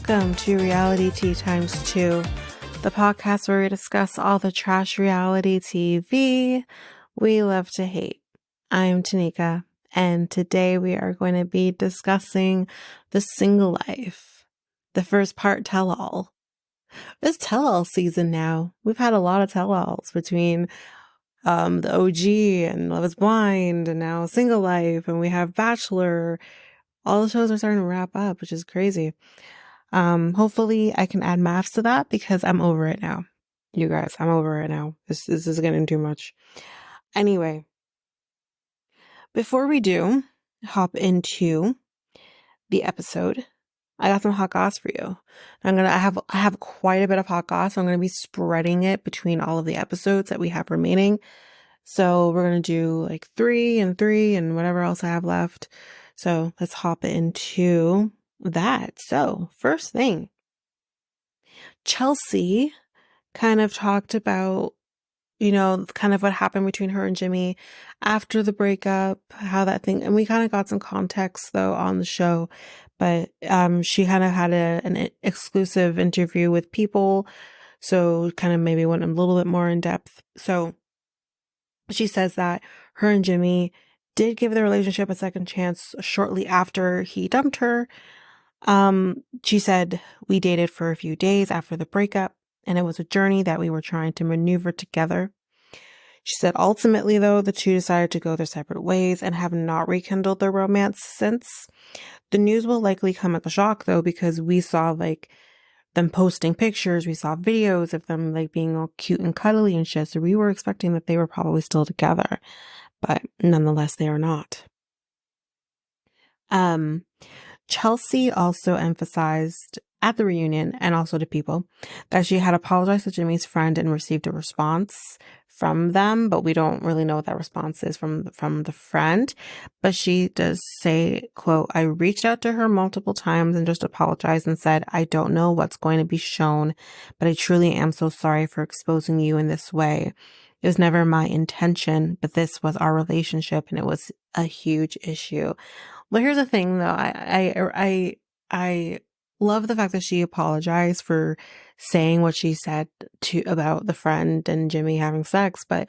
Welcome to Reality Tea Times 2, the podcast where we discuss all the trash reality TV we love to hate. I'm Tanika, and today we are going to be discussing The Single Life, the first part tell-all. It's tell-all season now. We've had a lot of tell-alls between the OG and Love is Blind, and now Single Life, and we have Bachelor. All the shows are starting to wrap up, which is crazy. Hopefully I can add maths to that because I'm over it now. You guys, I'm over it now. This is getting too much. Anyway, before we do hop into the episode, I got some hot goss for you. I have quite a bit of hot goss. So I'm gonna be spreading it between all of the episodes that we have remaining. So we're gonna do like 3 and 3 and whatever else I have left. So let's hop into that. So first thing, Chelsea kind of talked about, kind of what happened between her and Jimmy after the breakup, how that thing, and we kind of got some context though on the show, but she kind of had an exclusive interview with People, so kind of maybe went a little bit more in depth. So she says that her and Jimmy did give the relationship a second chance shortly after he dumped her. She said, we dated for a few days after the breakup, and it was a journey that we were trying to maneuver together. She said, ultimately, though, the two decided to go their separate ways and have not rekindled their romance since. The news will likely come as a shock, though, because we saw, them posting pictures. We saw videos of them, being all cute and cuddly and shit. So we were expecting that they were probably still together. But nonetheless, they are not. Chelsea also emphasized at the reunion and also to People that she had apologized to Jimmy's friend and received a response from them, but we don't really know what that response is from the friend. But she does say, quote, I reached out to her multiple times and just apologized and said, I don't know what's going to be shown, but I truly am so sorry for exposing you in this way. It was never my intention, but this was our relationship and it was a huge issue. Well, here's the thing, though. I love the fact that she apologized for saying what she said about the friend and Jimmy having sex, but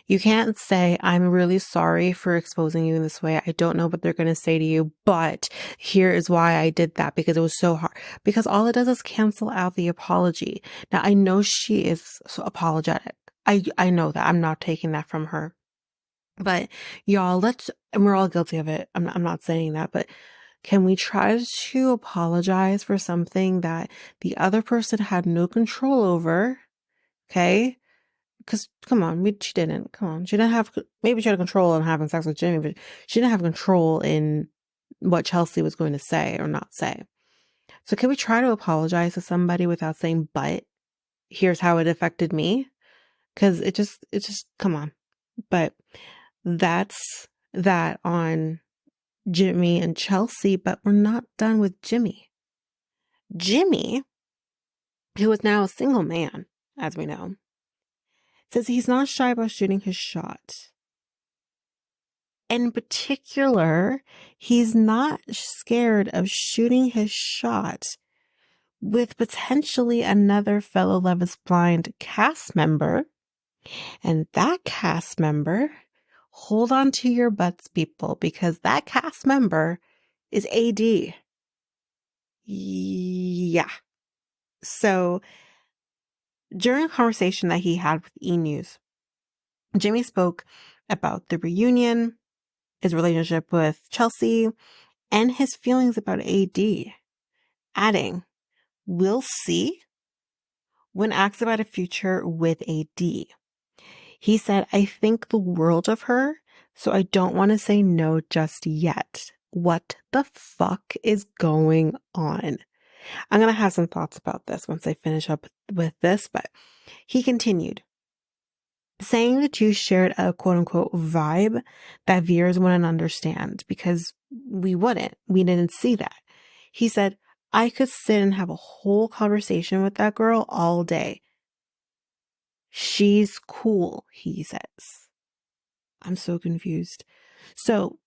you can't say, I'm really sorry for exposing you in this way. I don't know what they're going to say to you, but here is why I did that, because it was so hard. Because all it does is cancel out the apology. Now, I know she is so apologetic. I know that. I'm not taking that from her. But y'all, and we're all guilty of it. I'm not saying that, but can we try to apologize for something that the other person had no control over? Okay? Because, come on, she didn't. Come on. She didn't have, maybe she had control in having sex with Jimmy, but she didn't have control in what Chelsea was going to say or not say. So can we try to apologize to somebody without saying, but here's how it affected me? Because it just, come on. But that's that on Jimmy and Chelsea, but we're not done with Jimmy. Jimmy, who is now a single man, as we know, says he's not shy about shooting his shot. In particular, he's not scared of shooting his shot with potentially another fellow Love is Blind cast member. And that cast member, hold on to your butts, people, because that cast member is AD. Yeah. So during a conversation that he had with E! News, Jimmy spoke about the reunion, his relationship with Chelsea, and his feelings about AD, adding, we'll see when asked about a future with AD. He said, I think the world of her, so I don't want to say no just yet. What the fuck is going on? I'm going to have some thoughts about this once I finish up with this, but he continued, saying the two shared a quote-unquote vibe that viewers wouldn't understand because we didn't see that. He said, I could sit and have a whole conversation with that girl all day. She's cool, he says. I'm so confused. So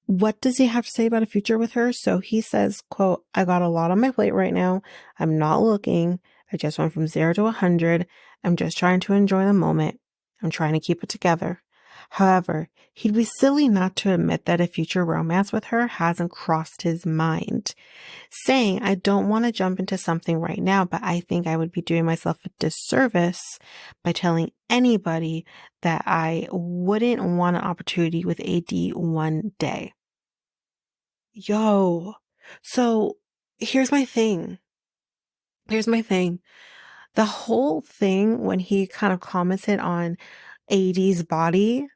what does he have to say about a future with her? So he says, quote, I got a lot on my plate right now. I'm not looking. I just went from 0 to 100. I'm just trying to enjoy the moment. I'm trying to keep it together. However, he'd be silly not to admit that a future romance with her hasn't crossed his mind, saying, I don't want to jump into something right now, but I think I would be doing myself a disservice by telling anybody that I wouldn't want an opportunity with AD one day. Yo, so here's my thing. Here's my thing. The whole thing when he kind of commented on AD's body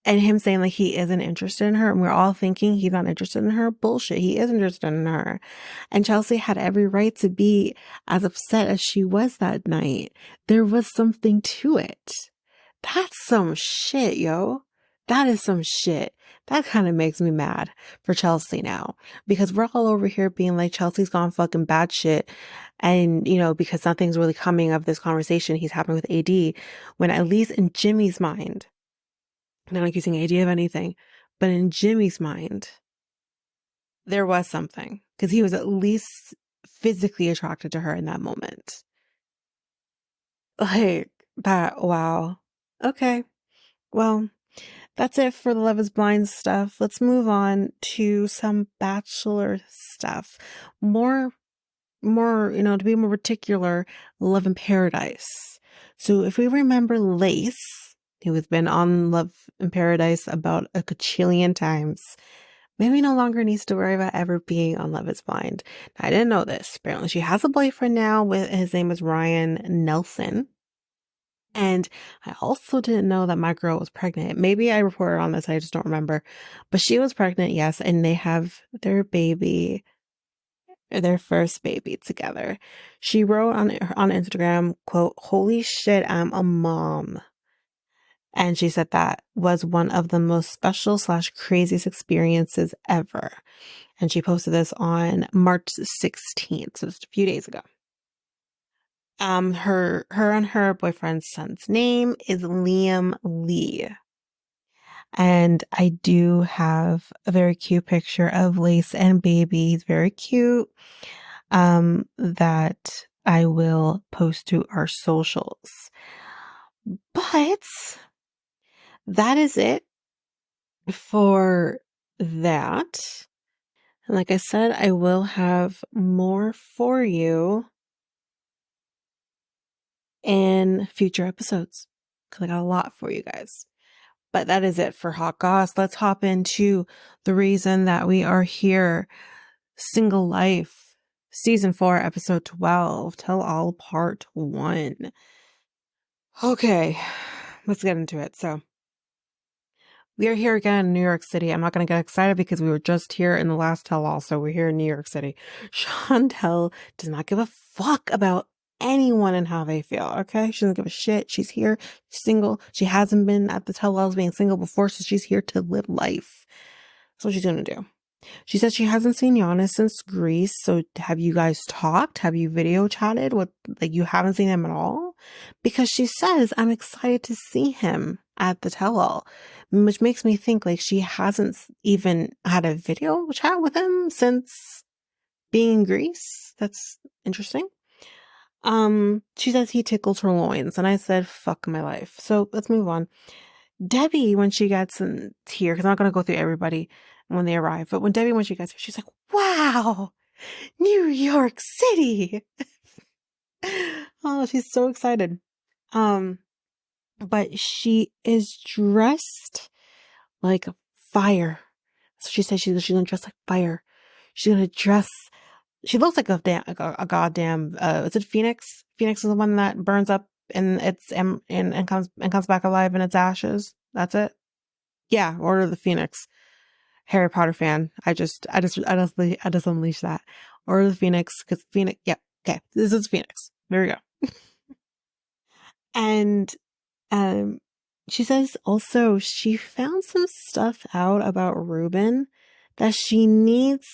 and him saying like he isn't interested in her, and we're all thinking he's not interested in her. Bullshit. He is interested in her. And Chelsea had every right to be as upset as she was that night. There was something to it. That's some shit, yo. That is some shit. That kind of makes me mad for Chelsea now, because we're all over here being like Chelsea's gone fucking bad shit. And, you know, because nothing's really coming of this conversation he's having with AD, when at least in Jimmy's mind, not accusing AD of anything, but in Jimmy's mind, there was something, because he was at least physically attracted to her in that moment. Like that, wow. Okay. Well, that's it for the Love is Blind stuff. Let's move on to some Bachelor stuff. More, to be more particular, Love in Paradise. So if we remember Lace, who has been on Love in Paradise about a gajillion times, maybe no longer needs to worry about ever being on Love is Blind. Now, I didn't know this. Apparently she has a boyfriend now his name is Ryan Nelson. And I also didn't know that my girl was pregnant. Maybe I reported on this, I just don't remember. But she was pregnant, yes, and they have their first baby together. She wrote on Instagram, quote, "Holy shit, I'm a mom." And she said that was one of the most special / craziest experiences ever. And she posted this on March 16th, so just a few days ago. Her and her boyfriend's son's name is Liam Lee. And I do have a very cute picture of Lace and baby. He's very cute. That I will post to our socials. But that is it for that. And like I said, I will have more for you in future episodes, because I got a lot for you guys. But that is it for Hot Goss. Let's hop into the reason that we are here. Single Life, Season 4, Episode 12, Tell All Part 1. Okay, let's get into it. So, we are here again in New York City. I'm not going to get excited because we were just here in the last tell-all, so we're here in New York City. Chantel does not give a fuck about anyone and how they feel, okay? She doesn't give a shit. She's here, she's single. She hasn't been at the tell-alls being single before, so she's here to live life. That's what she's going to do. She said she hasn't seen Giannis since Greece, so have you guys talked? Have you video chatted? You haven't seen him at all? Because she says, I'm excited to see him at the tell-all, which makes me think she hasn't even had a video chat with him since being in Greece. That's interesting. She says he tickles her loins, and I said, fuck my life. So let's move on. Debbie, when she gets here, because I'm not going to go through everybody when they arrive, but when she gets here, she's like, wow, New York City. Oh, she's so excited. But she is dressed like fire. So she says she's going to dress like fire. She's going to dress, she looks like a goddamn, is it Phoenix? Phoenix is the one that burns up and and comes back alive in its ashes. That's it. Yeah, Order of the Phoenix. Harry Potter fan. I just unleash that. Order of the Phoenix, because Phoenix. Yeah, okay. This is Phoenix. There we go. And she says also she found some stuff out about Ruben that she needs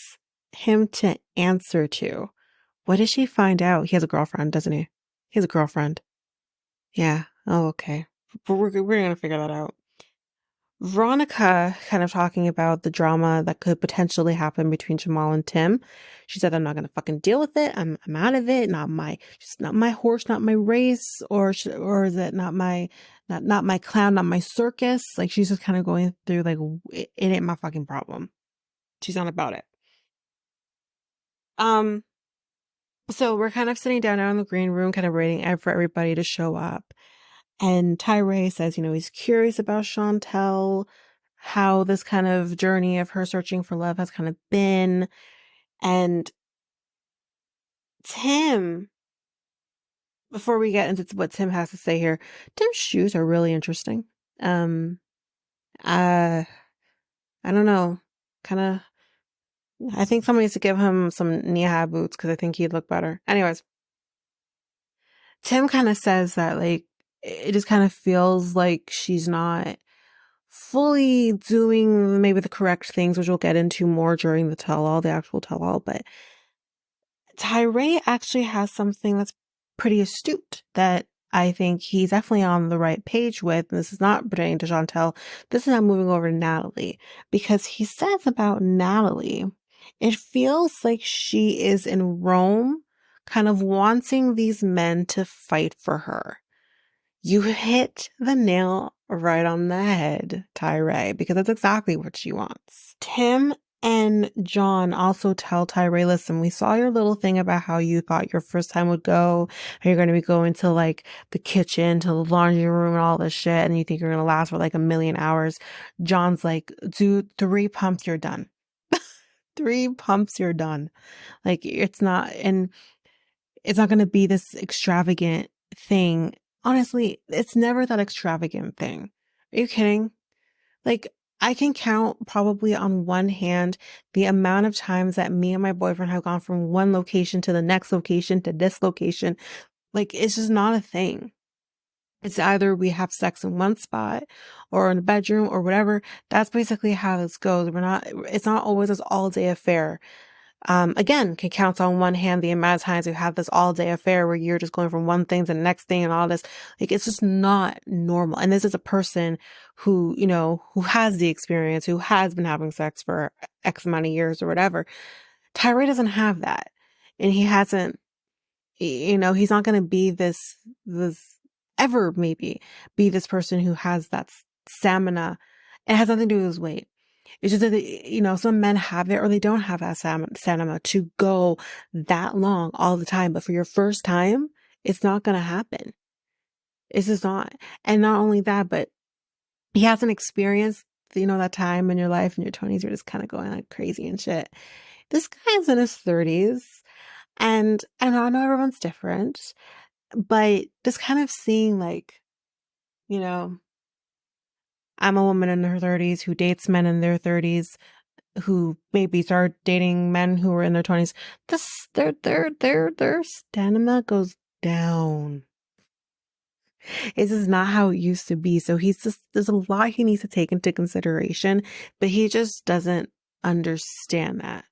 him to answer to. What did she find out? He has a girlfriend, doesn't he? He has a girlfriend. Yeah. Oh, okay. We're gonna figure that out. Veronica kind of talking about the drama that could potentially happen between Jamal and Tim. She said, "I'm not gonna fucking deal with it. I'm out of it. Just not my horse, not my race, or is it not my clown, not my circus." Like she's just kind of going through like it ain't my fucking problem. She's not about it. Um, so we're kind of sitting down out in the green room, kind of waiting for everybody to show up. And Tyray says, he's curious about Chantel, how this kind of journey of her searching for love has kind of been. And Tim, before we get into what Tim has to say here, Tim's shoes are really interesting. Um, uh, I don't know, kind of. I think somebody needs to give him some knee-high boots because I think he'd look better. Anyways, Tim kind of says that like it just kind of feels like she's not fully doing maybe the correct things, which we'll get into more during the tell-all, the actual tell-all. But Tyray actually has something that's pretty astute that I think he's definitely on the right page with. And this is not pertaining to Chantel. This is not moving over to Natalie, because he says about Natalie, it feels like she is in Rome, kind of wanting these men to fight for her. You hit the nail right on the head, Tyray, because that's exactly what she wants. Tim and John also tell Tyray, listen, we saw your little thing about how you thought your first time would go, how you're going to be going to like the kitchen, to the laundry room and all this shit, and you think you're going to last for like a million hours. John's like, dude, 3 pumps, you're done. 3 pumps, you're done. Like, it's not going to be this extravagant thing. Honestly, it's never that extravagant thing. Are you kidding? Like, I can count probably on one hand the amount of times that me and my boyfriend have gone from one location to the next location to this location. Like, it's just not a thing. It's either we have sex in one spot or in the bedroom or whatever. That's basically how this goes. It's not always this all day affair. Again, can count on one hand the amount of times you have this all day affair where you're just going from one thing to the next thing and all this. Like, it's just not normal. And this is a person who, who has the experience, who has been having sex for X amount of years or whatever. Tyray doesn't have that. And he hasn't, he's not going to be this ever maybe be this person who has that stamina. It has nothing to do with his weight. It's just that, some men have it or they don't have that stamina to go that long all the time. But for your first time, it's not going to happen. It's just not. And not only that, but he hasn't experienced, that time in your life, in your 20s, you're just kind of going like crazy and shit. This guy's in his 30s. And I know everyone's different, but just kind of seeing like, I'm a woman in her 30s who dates men in their 30s, who maybe start dating men who were in their 20s. Their stamina goes down. This is not how it used to be. So there's a lot he needs to take into consideration, but he just doesn't understand that.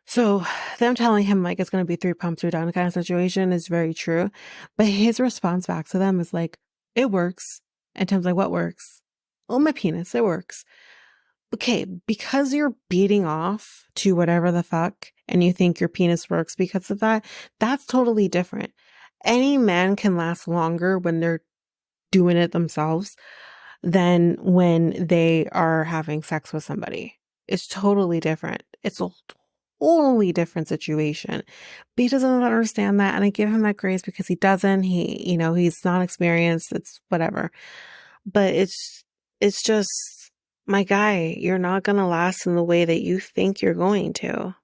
So them telling him like it's going to be 3 pumps or down kind of situation is very true. But his response back to them is like, it works. And Tim's like, what works? Oh, my penis, it works. Okay, because you're beating off to whatever the fuck and you think your penis works because of that, that's totally different. Any man can last longer when they're doing it themselves than when they are having sex with somebody. It's totally different. It's a totally different situation. But he doesn't understand that, and I give him that grace because he doesn't. He's not experienced. It's whatever. But it's just, my guy, you're not gonna last in the way that you think you're going to.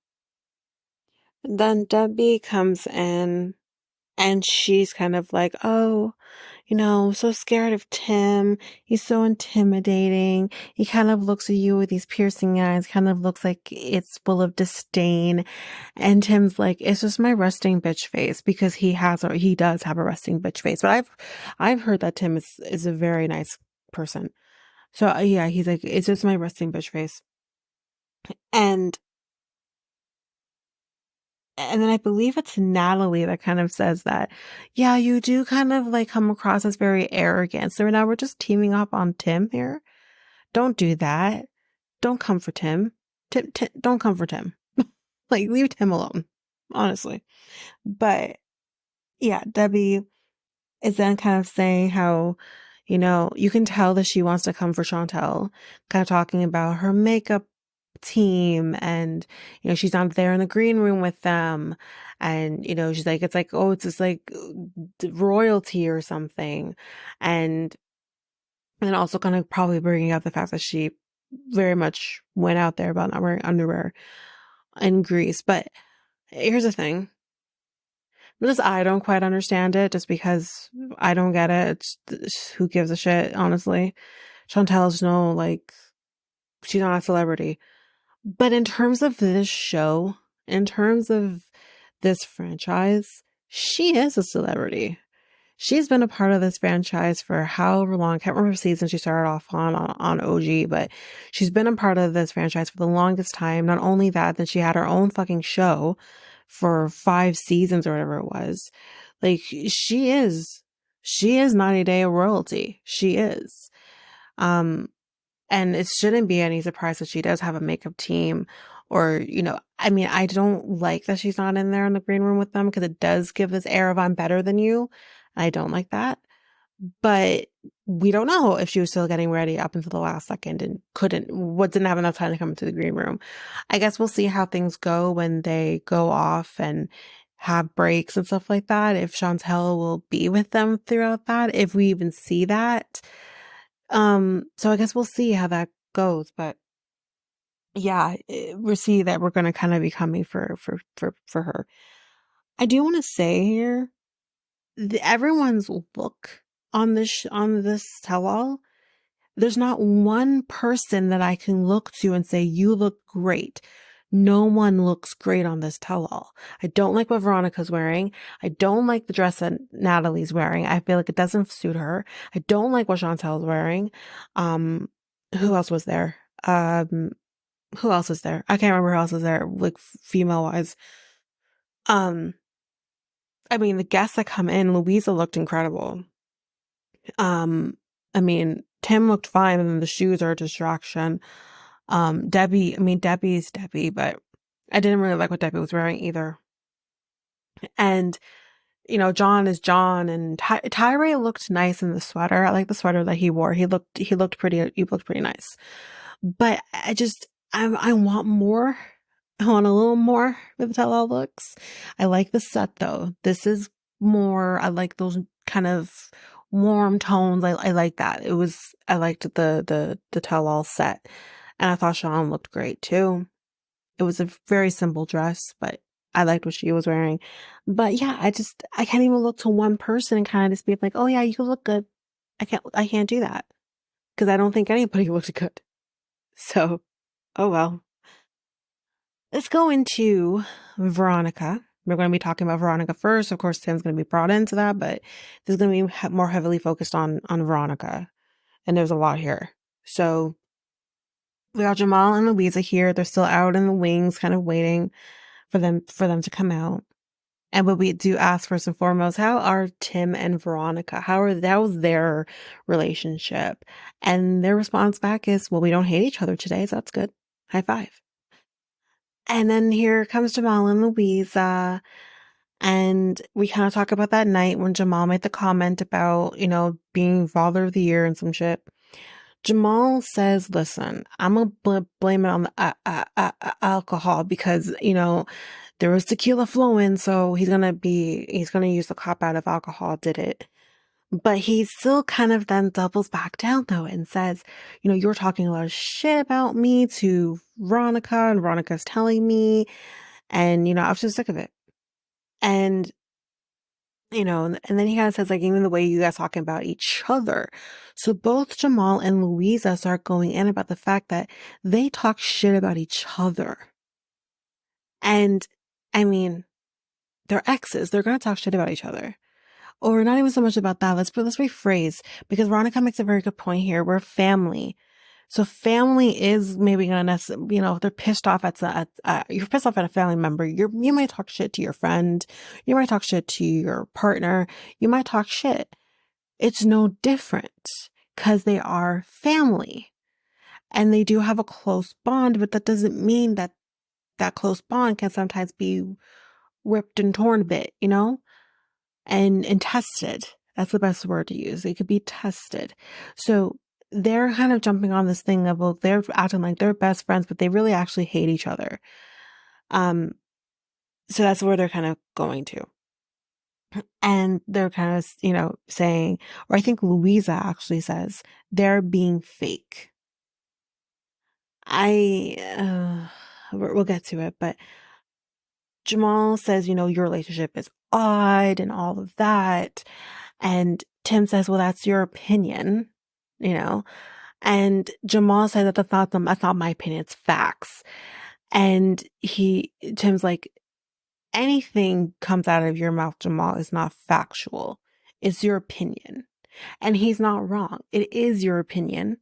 And then Debbie comes in and she's kind of like, oh, so scared of Tim. He's so intimidating. He kind of looks at you with these piercing eyes, kind of looks like it's full of disdain. And Tim's like, it's just my resting bitch face, because he does have a resting bitch face. But I've heard that Tim is a very nice person. So yeah, he's like, it's just my resting bitch face. And then I believe it's Natalie that kind of says that, yeah, you do kind of like come across as very arrogant. So now we're just teaming up on Tim here. Don't do that. Don't comfort him. Don't comfort him. Like, leave Tim alone, honestly. But yeah, Debbie is then kind of saying how, you can tell that she wants to come for Chantel, kind of talking about her makeup team and, she's not there in the green room with them. And, she's like, it's like, oh, it's just like royalty or something. And then also kind of probably bringing up the fact that she very much went out there about not wearing underwear in Greece. But here's the thing. Just I don't quite understand it just because I don't get it. Who gives a shit, honestly. Chantel's she's not a celebrity. But in terms of this show, in terms of this franchise, she is a celebrity. She's been a part of this franchise for however long. I can't remember the season she started off on OG, but she's been a part of this franchise for the longest time. Not only that, then she had her own fucking show for 5 seasons or whatever it was. Like, she is 90 Day royalty. She is. And it shouldn't be any surprise that she does have a makeup team or, I mean, I don't like that she's not in there in the green room with them because it does give this air of I'm better than you. I don't like that. But we don't know if she was still getting ready up until the last second and didn't have enough time to come into the green room. I guess we'll see how things go when they go off and have breaks and stuff like that. If Chantel will be with them throughout that, if we even see that. So I guess we'll see how that goes. But yeah, we'll see that we're going to kind of be coming for her. I do want to say here, everyone's look on this tell-all, there's not one person that I can look to and say, you look great. No one looks great on this tell-all. I don't like what Veronica's wearing. I don't like the dress that Natalie's wearing. I feel like it doesn't suit her. I don't like what Chantel's wearing. Who else was there? Who else was there? I can't remember who else was there, like female-wise. I mean, the guests that come in, Luisa looked incredible. I mean, Tim looked fine, and then the shoes are a distraction. Debbie's Debbie, but I didn't really like what Debbie was wearing either. And, John is John, and Tyray looked nice in the sweater. I like the sweater that he wore. He looked pretty nice. But I want more. I want a little more with the tell-all looks. I like the set though. This is more, I like those kind of warm tones. I like that. I liked the tell-all set. And I thought Sean looked great too. It was a very simple dress, but I liked what she was wearing. But yeah, I can't even look to one person and kind of just be like, oh yeah, you look good. I can't do that. Because I don't think anybody looked good. So, oh well. Let's go into Veronica. We're going to be talking about Veronica first. Of course, Tim's going to be brought into that, but this is going to be more heavily focused on Veronica. And there's a lot here. So we got Jamal and Luisa here. They're still out in the wings, kind of waiting for them to come out. And what we do ask first and foremost, how are Tim and Veronica? How's their relationship? And their response back is, well, we don't hate each other today, so that's good. High five. And then here comes Jamal and Luisa. And we kind of talk about that night when Jamal made the comment about, being father of the year and some shit. Jamal says, listen, I'm going to blame it on the alcohol because, there was tequila flowing. So he's going to use the cop out if alcohol did it. But he still kind of then doubles back down though and says, you were talking a lot of shit about me to Veronica and Veronica's telling me. And, I was just sick of it. And, and then he kind of says, like, even the way you guys talking about each other. So both Jamal and Luisa start going in about the fact that they talk shit about each other. And, I mean, they're exes. They're going to talk shit about each other. Or not even so much about that. Let's rephrase, because Veronica makes a very good point here. We're family. So family is maybe gonna, if they're pissed off you're pissed off at a family member, you might talk shit to your friend. You might talk shit to your partner. You might talk shit. It's no different because they are family. And they do have a close bond, but that doesn't mean that that close bond can sometimes be ripped and torn a bit, you know? And tested. That's the best word to use. It could be tested. So they're kind of jumping on this thing of, well, they're acting like they're best friends, but they really actually hate each other. So that's where they're kind of going to. And they're kind of, saying, or I think Louisa actually says, they're being fake. We'll get to it, but Jamal says, your relationship is odd and all of that. And Tim says, well, that's your opinion, and Jamal said that that's not my opinion, it's facts. And Tim's like, anything comes out of your mouth, Jamal, is not factual. It's your opinion. And he's not wrong. It is your opinion.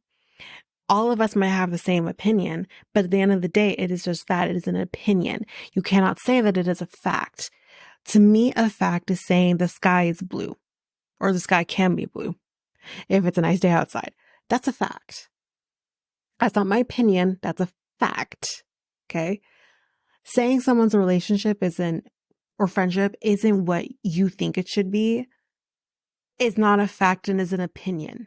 All of us might have the same opinion, but at the end of the day, it is just that. It is an opinion. You cannot say that it is a fact. To me, a fact is saying the sky is blue, or the sky can be blue if it's a nice day outside. That's a fact. That's not my opinion. That's a fact. Okay? Saying someone's relationship or friendship isn't what you think it should be is not a fact and is an opinion.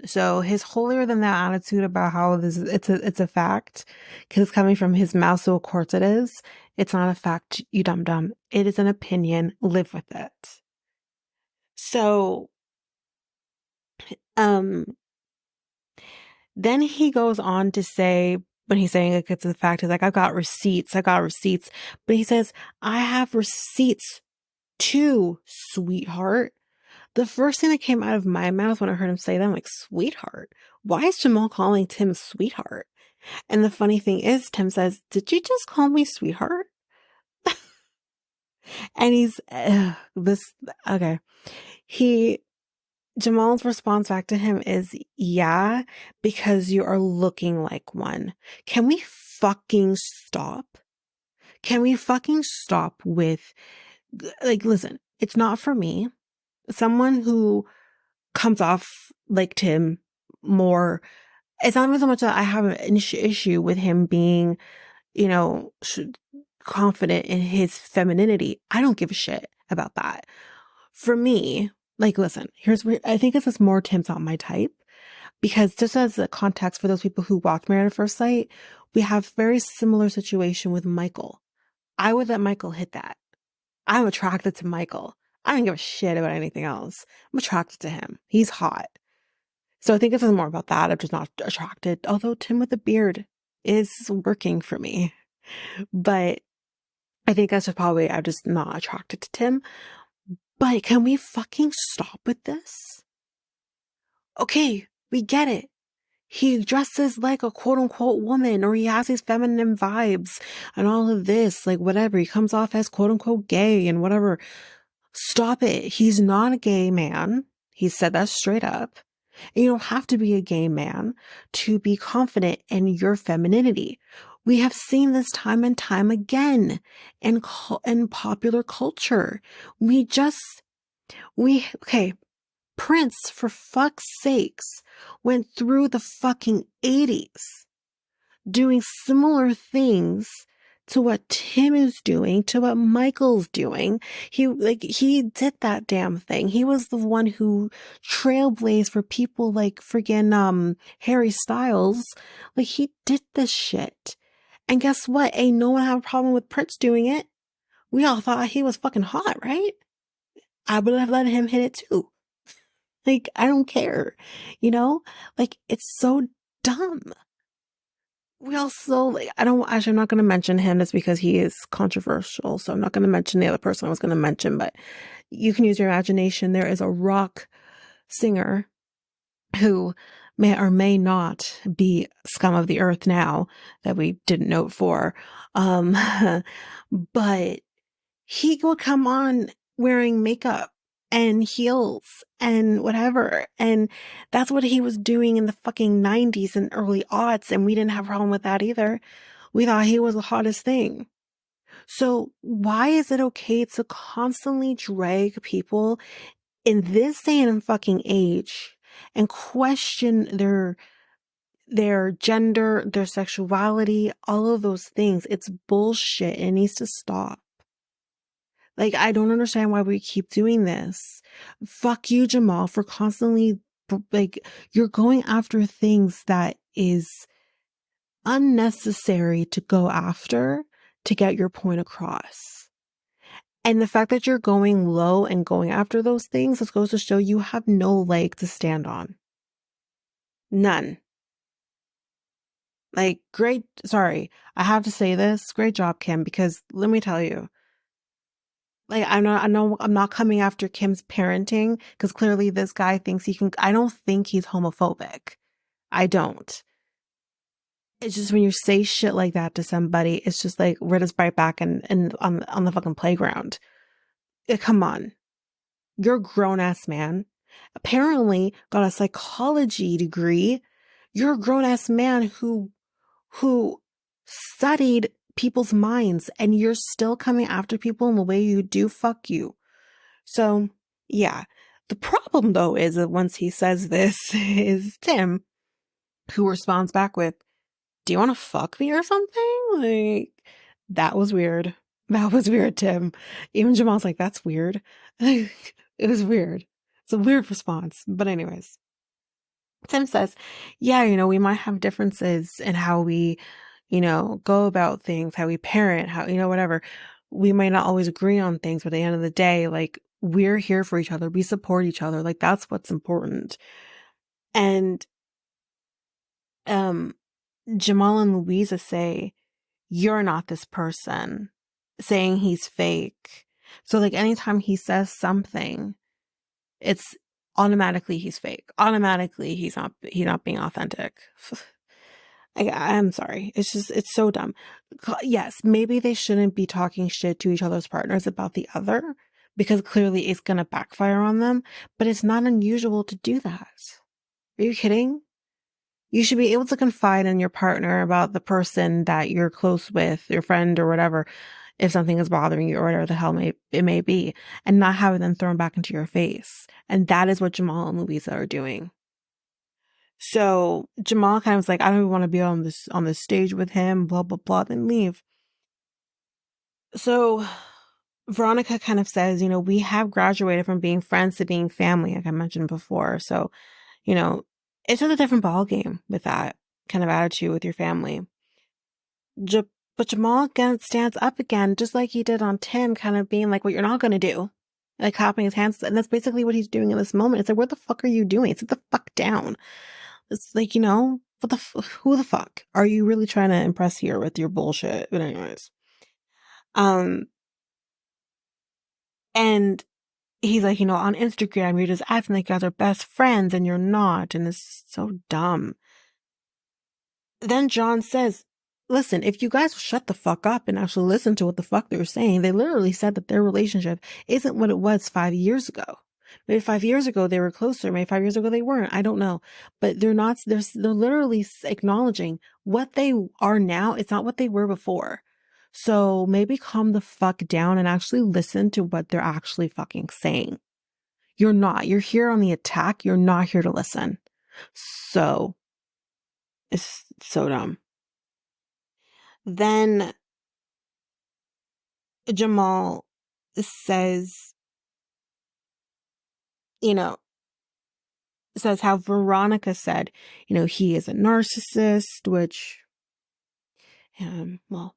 So his holier than thou attitude about how it's a fact, because it's coming from his mouth, so of course it is. It's not a fact, you dumb. It is an opinion. Live with it. So, then he goes on to say, when he's saying it's a fact, he's like, I got receipts. But he says, I have receipts too, sweetheart. The first thing that came out of my mouth when I heard him say that, I'm like, sweetheart? Why is Jamal calling Tim sweetheart? And the funny thing is, Tim says, did you just call me sweetheart? And okay. Jamal's response back to him is, yeah, because you are looking like one. Can we fucking stop? Can we fucking stop with, listen, it's not for me. Someone who comes off like Tim more, it's not even so much that I have an issue with him being, confident in his femininity. I don't give a shit about that. For me, listen, here's where I think this is more Tim's not my type, because just as a context for those people who watched Married at First Sight, we have very similar situation with Michael. I would let Michael hit that. I'm attracted to Michael. I don't give a shit about anything else. I'm attracted to him. He's hot. So I think this is more about that. I'm just not attracted. Although Tim with a beard is working for me. But I think that's just probably, I'm just not attracted to Tim. But can we fucking stop with this? Okay, we get it. He dresses like a quote unquote woman, or he has these feminine vibes and all of this, whatever. He comes off as quote unquote gay and whatever. Stop it. He's not a gay man. He said that straight up. And you don't have to be a gay man to be confident in your femininity. We have seen this time and time again in popular culture. Prince, for fuck's sakes, went through the fucking 80s doing similar things to what Tim is doing, to what Michael's doing. He did that damn thing. He was the one who trailblazed for people like friggin' Harry Styles. He did this shit. And guess what? Ain't no one have a problem with Prince doing it. We all thought he was fucking hot, right? I would have let him hit it too. I don't care. It's so dumb. We also, I'm not going to mention him just because he is controversial. So I'm not going to mention the other person I was going to mention, but you can use your imagination. There is a rock singer who may or may not be scum of the earth now that we didn't note for. But he would come on wearing makeup and heels and whatever. And that's what he was doing in the fucking 90s and early aughts. And we didn't have a problem with that either. We thought he was the hottest thing. So why is it okay to constantly drag people in this day and fucking age and question their gender, their sexuality, all of those things. It's bullshit. It needs to stop. Like, I don't understand why we keep doing this. Fuck you, Jamal, for constantly, like, you're going after things that is unnecessary to go after to get your point across. And the fact that you're going low and going after those things, it goes to show you have no leg to stand on. None. Like, great, sorry, I have to say this, great job, Kim, because let me tell you, like, I know I'm not coming after Kim's parenting, because clearly this guy thinks he can, I don't think he's homophobic. I don't. It's just when you say shit like that to somebody, it's just like, we're just right back and on the fucking playground. Come on. You're a grown-ass man. Apparently got a psychology degree. You're a grown-ass man who studied people's minds, and you're still coming after people in the way you do. Fuck you. So, yeah. The problem, though, is that once he says this, is Tim, who responds back with, do you want to fuck me or something? Like, that was weird. That was weird, Tim. Even Jamal's like, that's weird. It was weird. It's a weird response. But anyways, Tim says, yeah, we might have differences in how we, go about things, how we parent, how, whatever. We might not always agree on things, but at the end of the day, like, we're here for each other. We support each other. Like, that's what's important. And, Jamal and Luisa say, you're not this person, saying he's fake. So, like, anytime he says something, it's automatically he's fake. Automatically he's not being authentic. I'm sorry. It's so dumb. Yes, maybe they shouldn't be talking shit to each other's partners about the other, because clearly it's going to backfire on them, but it's not unusual to do that. Are you kidding? You should be able to confide in your partner about the person that you're close with, your friend or whatever, if something is bothering you or whatever the hell it may be, and not have it then thrown back into your face. And that is what Jamal and Luisa are doing. So Jamal kind of was like, I don't even want to be on this stage with him, blah, blah, blah, then leave. So Veronica kind of says, we have graduated from being friends to being family, like I mentioned before. So, it's just a different ballgame with that kind of attitude with your family. But Jamal again stands up again, just like he did on Tim, kind of being like, what you're not going to do. Like, clapping his hands. And that's basically what he's doing in this moment. It's like, what the fuck are you doing? Sit the fuck down. It's like, who the fuck are you really trying to impress here with your bullshit? But anyways, and he's like, on Instagram, you're just acting like you guys are best friends and you're not. And it's so dumb. Then John says, listen, if you guys shut the fuck up and actually listen to what the fuck they're saying, they literally said that their relationship isn't what it was 5 years ago. Maybe 5 years ago they were closer. Maybe 5 years ago they weren't. I don't know. But they're not, they're literally acknowledging what they are now. It's not what they were before. So maybe calm the fuck down and actually listen to what they're actually fucking saying. You're not. You're here on the attack. You're not here to listen. So it's so dumb. Then Jamal says, says how Veronica said, he is a narcissist, which, well,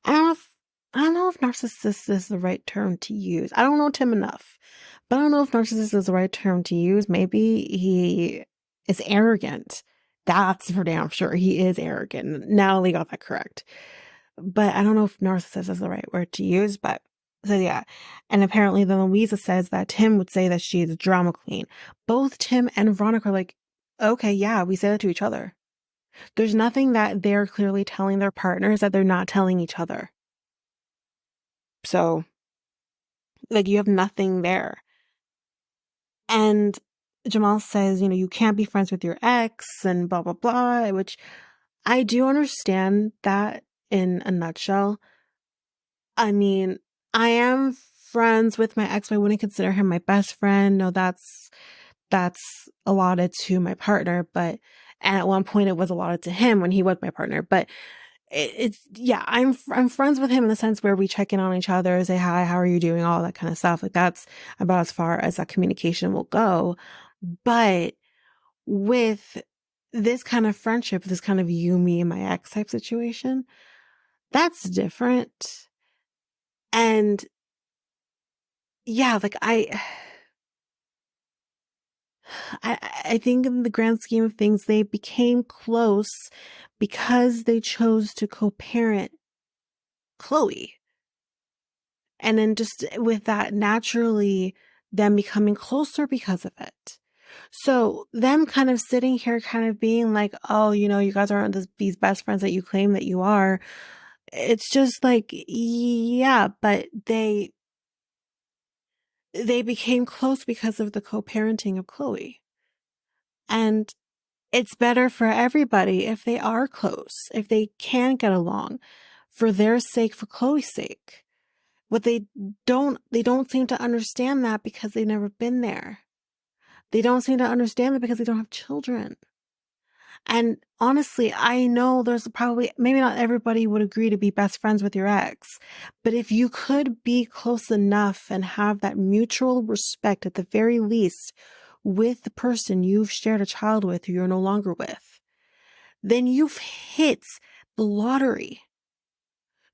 I don't know if narcissist is the right term to use. I don't know Tim enough, but I don't know if narcissist is the right term to use. Maybe he is arrogant. That's for damn sure. He is arrogant. Natalie got that correct. But I don't know if narcissist is the right word to use, but so yeah. And apparently then Luisa says that Tim would say that she's a drama queen. Both Tim and Veronica are like, okay, yeah, we say that to each other. There's nothing that they're clearly telling their partners that they're not telling each other. So, like, you have nothing there. And Jamal says, you can't be friends with your ex and blah, blah, blah, which I do understand that in a nutshell. I mean, I am friends with my ex, but I wouldn't consider him my best friend. No, that's allotted to my partner. But And at one point it was allotted to him when he was my partner. But yeah, I'm friends with him in the sense where we check in on each other, say hi, how are you doing, all that kind of stuff. Like that's about as far as that communication will go. But with this kind of friendship, this kind of you, me, and my ex type situation, that's different. And yeah, like I think in the grand scheme of things, they became close because they chose to co-parent Chloe. And then just with that, naturally, them becoming closer because of it. So them kind of sitting here kind of being like, oh, you guys aren't these best friends that you claim that you are. It's just like, yeah, but they became close because of the co-parenting of Chloe. And it's better for everybody if they are close, if they can get along for their sake, for Chloe's sake. What they don't seem to understand that because they've never been there. They don't seem to understand it because they don't have children. And honestly, I know there's probably, maybe not everybody would agree to be best friends with your ex, but if you could be close enough and have that mutual respect at the very least with the person you've shared a child with who you're no longer with, then you've hit the lottery.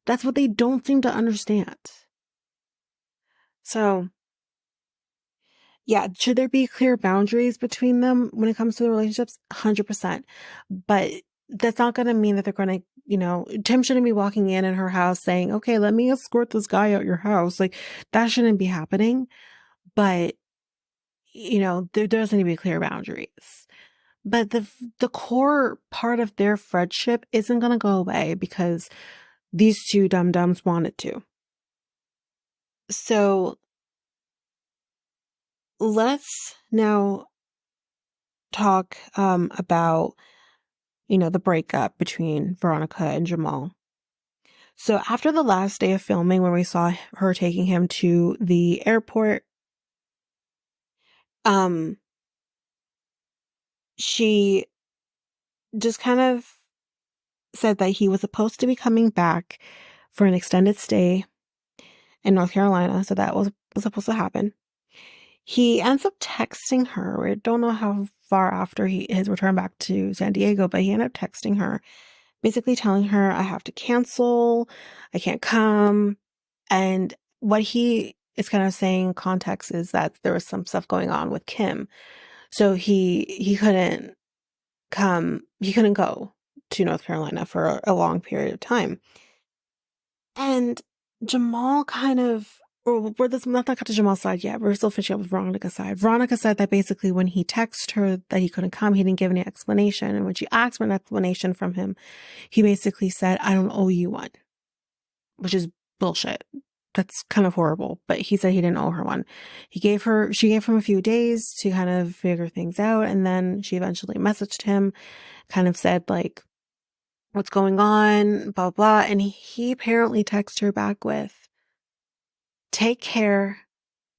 That's what they don't seem to understand. So, yeah, should there be clear boundaries between them when it comes to the relationships? 100%. But that's not going to mean that they're going to, Tim shouldn't be walking in her house saying, okay, let me escort this guy out your house. Like, that shouldn't be happening. But, there does need to be clear boundaries. But the core part of their friendship isn't going to go away because these two dum-dums wanted to. So let's now talk about, the breakup between Veronica and Jamal. So after the last day of filming, when we saw her taking him to the airport, she just kind of said that he was supposed to be coming back for an extended stay in North Carolina. So that was supposed to happen. He ends up texting her. We don't know how far after his return back to San Diego, but he ended up texting her, basically telling her, I have to cancel, I can't come. And what he is kind of saying context is that there was some stuff going on with Kim. So he couldn't go to North Carolina for a long period of time. And Jamal kind of, or we're not got to Jamal's side yet. We're still finishing up with Veronica's side. Veronica said that basically when he texted her that he couldn't come, he didn't give any explanation. And when she asked for an explanation from him, he basically said, I don't owe you one, which is bullshit. That's kind of horrible. But he said he didn't owe her one. She gave him a few days to kind of figure things out. And then she eventually messaged him, kind of said like, what's going on, blah, blah. And he apparently texted her back with, take care,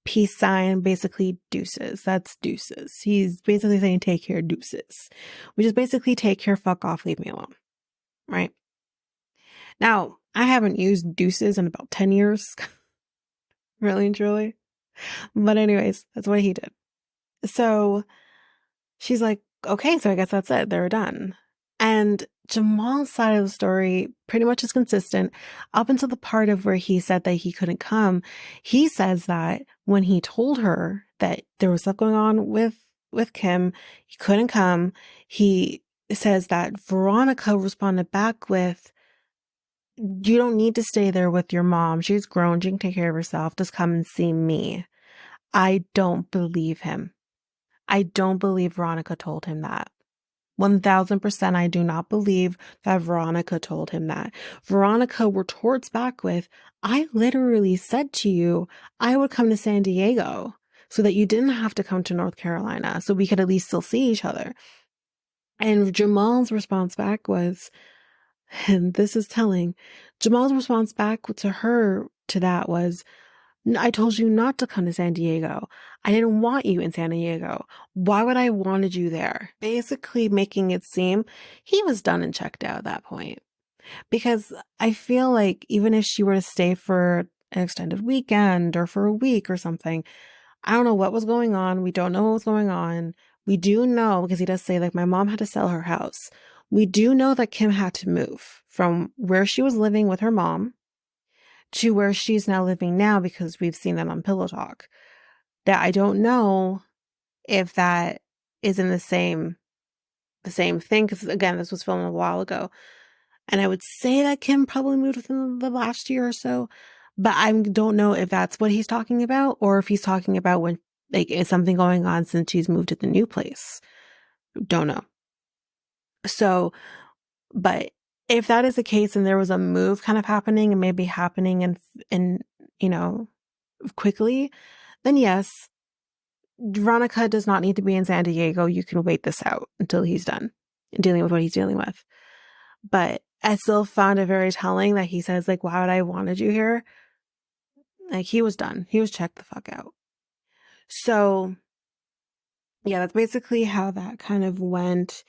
peace sign, basically deuces. That's deuces. He's basically saying take care, deuces, which is basically take care, fuck off, leave me alone. Right? Now, I haven't used deuces in about 10 years. Really and truly. But anyways, that's what he did. So she's like, okay, so I guess that's it. They're done. And Jamal's side of the story pretty much is consistent up until the part of where he said that he couldn't come. He says that when he told her that there was stuff going on with Kim, he couldn't come. He says that Veronica responded back with, you don't need to stay there with your mom. She's grown. She can take care of herself. Just come and see me. I don't believe him. I don't believe Veronica told him that. 1000% I do not believe that Veronica told him that. Veronica retorts back with, I literally said to you, I would come to San Diego so that you didn't have to come to North Carolina so we could at least still see each other. And Jamal's response back was, and this is telling, Jamal's response back to her to that was, I told you not to come to San Diego. I didn't want you in San Diego. Why would I wanted you there? Basically making it seem he was done and checked out at that point. Because I feel like even if she were to stay for an extended weekend or for a week or something, I don't know what was going on. We don't know what was going on. We do know, because he does say, like, my mom had to sell her house. We do know that Kim had to move from where she was living with her mom to where she's now living now, because we've seen that on Pillow Talk. That I don't know if that is in the same thing, because again, this was filmed a while ago. And I would say that Kim probably moved within the last year or so, but I don't know if that's what he's talking about, or if he's talking about when, like, is something going on since she's moved to the new place. Don't know. So, but if that is the case and there was a move kind of happening and maybe happening and, you know, quickly, then yes, Veronica does not need to be in San Diego. You can wait this out until he's done dealing with what he's dealing with. But I still found it very telling that he says, like, why would I wanted you here? Like, he was done. He was checked the fuck out. So, yeah, that's basically how that kind of went.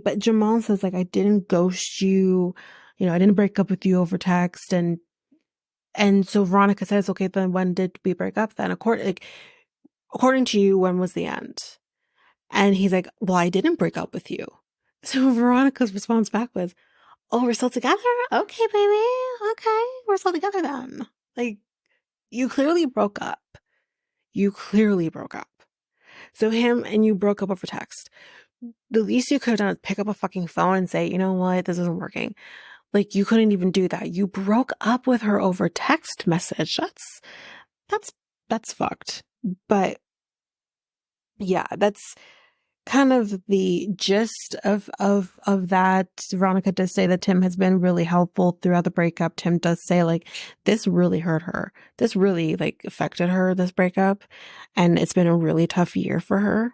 But Jamal says, like, I didn't ghost you. You know, I didn't break up with you over text. And so Veronica says, okay, then when did we break up then? According to you, when was the end? And he's like, well, I didn't break up with you. So Veronica's response back was, oh, we're still together? Okay, baby. Okay, we're still together then. Like, you clearly broke up. You clearly broke up. So him and you broke up over text. The least you could have done is pick up a fucking phone and say, you know what, this isn't working. Like, you couldn't even do that. You broke up with her over text message. That's fucked. But yeah, that's kind of the gist of that. Veronica does say that Tim has been really helpful throughout the breakup. Tim does say, like, this really hurt her. This really, like, affected her, this breakup. And it's been a really tough year for her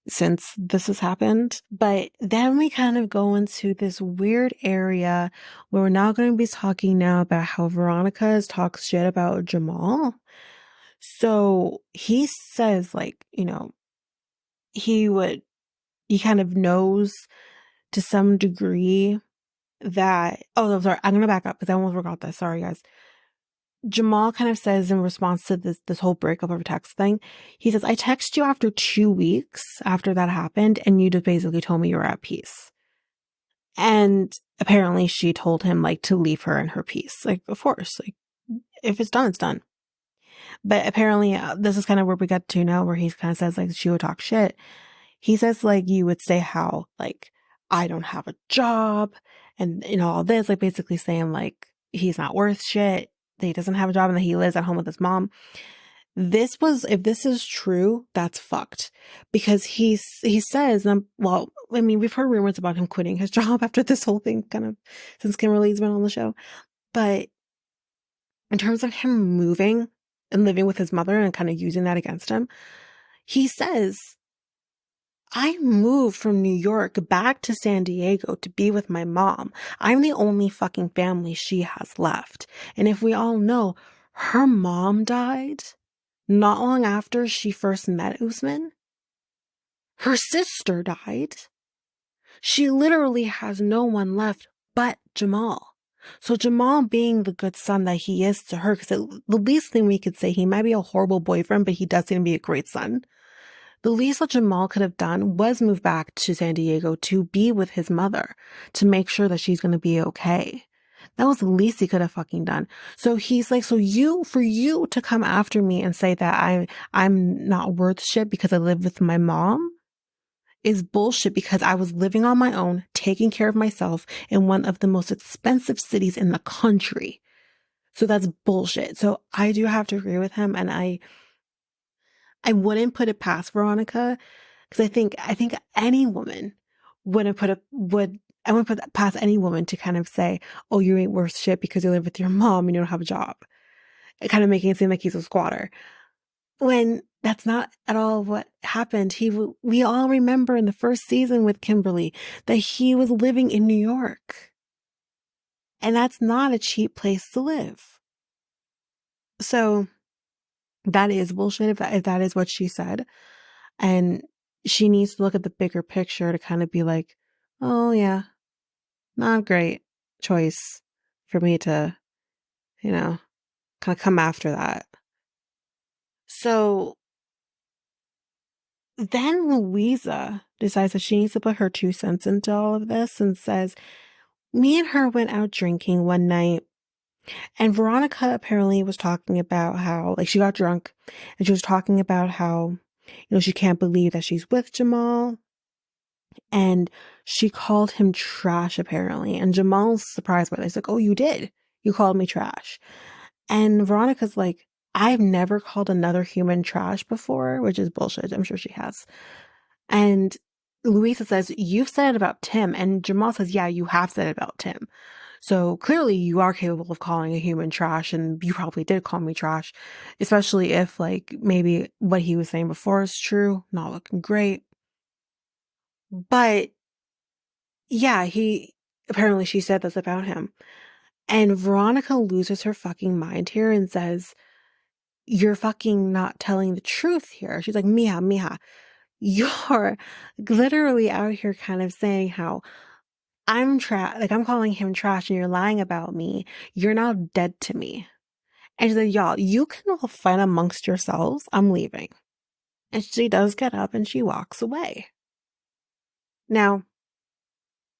since this has happened. But then we kind of go into this weird area where we're now going to be talking now about how Veronica talks shit about Jamal. So he says, like, you know, he kind of knows to some degree that, oh, I'm sorry, I'm going to back up because I almost forgot that. Sorry, guys. Jamal kind of says in response to this whole breakup over text thing, he says, I texted you after 2 weeks after that happened, and you just basically told me you were at peace. And apparently she told him, like, to leave her in her peace. Like, of course, like, if it's done, it's done. But apparently this is kind of where we get to now, where he kind of says, like, she would talk shit. He says, like, you would say how, like, I don't have a job and, you know, all this, like, basically saying, like, he's not worth shit, that he doesn't have a job, and that he lives at home with his mom. If this is true, that's fucked. Because he says, well, I mean, we've heard rumors about him quitting his job after this whole thing, kind of, since Kimberly's been on the show. But in terms of him moving and living with his mother and kind of using that against him, he says, I moved from New York back to San Diego to be with my mom. I'm the only fucking family she has left. And if we all know, her mom died not long after she first met Usman. Her sister died. She literally has no one left but Jamal. So Jamal, being the good son that he is to her, because the least thing we could say, he might be a horrible boyfriend, but he does seem to be a great son. The least that Jamal could have done was move back to San Diego to be with his mother, to make sure that she's going to be okay. That was the least he could have fucking done. So he's like, for you to come after me and say that I'm not worth shit because I live with my mom is bullshit, because I was living on my own, taking care of myself in one of the most expensive cities in the country. So that's bullshit. So I do have to agree with him, and I wouldn't put it past Veronica, because I think any woman I wouldn't put that past any woman to kind of say, oh, you ain't worth shit because you live with your mom and you don't have a job. It kind of making it seem like he's a squatter. When that's not at all what happened. We all remember in the first season with Kimberly that he was living in New York. And that's not a cheap place to live. So that is bullshit if that is what she said. And she needs to look at the bigger picture to kind of be like, oh yeah, not a great choice for me to, kind of come after that. So then Luisa decides that she needs to put her 2 cents into all of this and says, me and her went out drinking one night, and Veronica apparently was talking about how, like, she got drunk and she was talking about how, she can't believe that she's with Jamal. And she called him trash, apparently. And Jamal's surprised by this. He's like, oh, you did? You called me trash. And Veronica's like, I've never called another human trash before, which is bullshit. I'm sure she has. And Luisa says, you've said it about Tim. And Jamal says, yeah, you have said it about Tim. So clearly you are capable of calling a human trash, and you probably did call me trash, especially if, like, maybe what he was saying before is true. Not looking great. But yeah, apparently she said this about him. And Veronica loses her fucking mind here and says, you're fucking not telling the truth here. She's like, mija, you're literally out here kind of saying how I'm calling him trash and you're lying about me. You're now dead to me. And she said, y'all, you can all fight amongst yourselves. I'm leaving. And she does get up and she walks away. Now,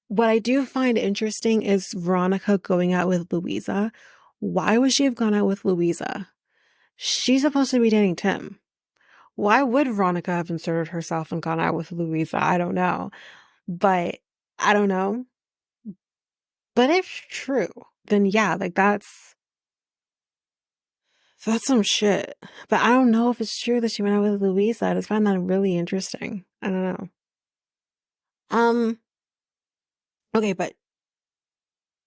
what I do find interesting is Veronica going out with Luisa. Why would she have gone out with Luisa? She's supposed to be dating Tim. Why would Veronica have inserted herself and gone out with Luisa? I don't know. But I don't know. But if true, then yeah, like that's some shit. But I don't know if it's true that she went out with Luisa. I just find that really interesting. I don't know. Okay, but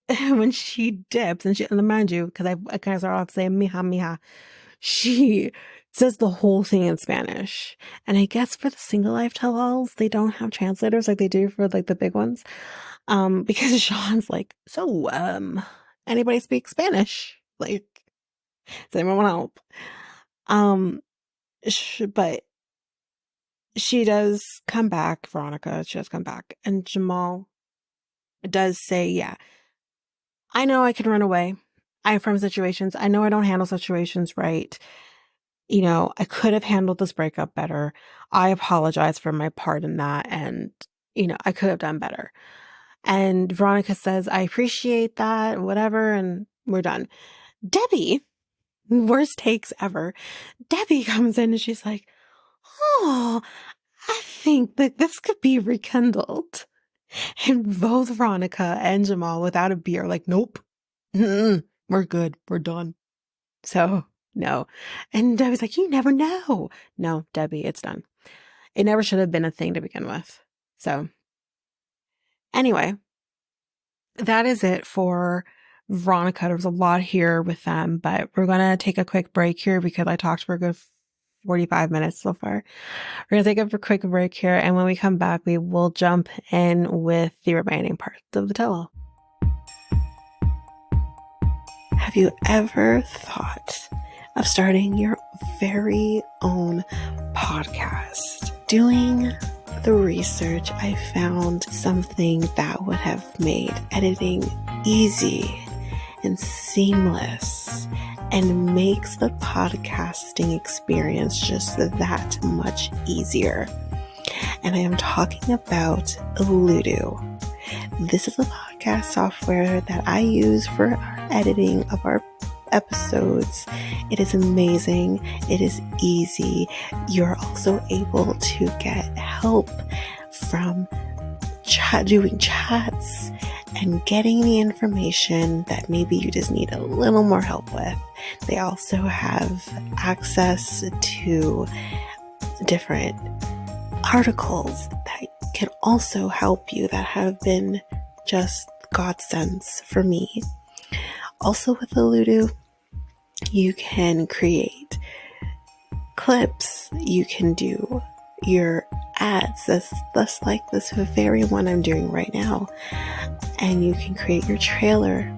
when she dips, and mind you, because I kind of start off saying mija, she says the whole thing in Spanish. And I guess for the single life tell-alls, they don't have translators like they do for, like, the big ones. Because Sean's like, so, anybody speak Spanish? Like, does anyone want help? But she does come back, Veronica. She does come back. And Jamal does say, yeah, I know I can run away. From situations. I know I don't handle situations right. I could have handled this breakup better. I apologize for my part in that. And, I could have done better. And Veronica says, I appreciate that, whatever. And we're done. Debbie, worst takes ever. Debbie comes in and she's like, oh, I think that this could be rekindled. And both Veronica and Jamal, without a beer, like, nope, we're good, we're done. So, no. And Debbie's like, you never know. No, Debbie, it's done. It never should have been a thing to begin with. So, anyway, that is it for Veronica. There's a lot here with them, but we're going to take a quick break here because I talked for a good 45 minutes so far. We're going to take a quick break here, and when we come back, we will jump in with the remaining parts of the tell-all. Have you ever thought of starting your very own podcast? Doing the research, I found something that would have made editing easy and seamless and makes the podcasting experience just that much easier. And I am talking about Ludo. This is a podcast software that I use for our editing of our episodes. It is amazing. It is easy. You're also able to get help from doing chats and getting the information that maybe you just need a little more help with. They also have access to different articles that can also help you that have been just godsends for me. Also with the Ludo, you can create clips, you can do your ads, that's like this very one I'm doing right now, and you can create your trailer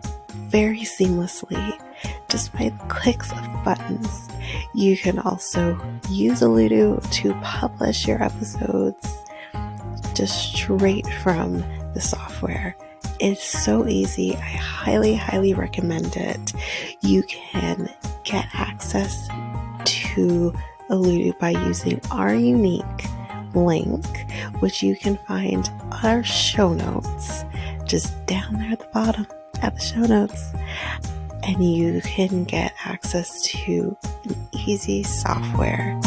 very seamlessly. just by the clicks of buttons. You can also use Ludo to publish your episodes just straight from the software. It's so easy. I highly, highly recommend it. You can get access to Ludo by using our unique link, which you can find on our show notes, just down there at the bottom at the show notes. And you can get access to an easy software.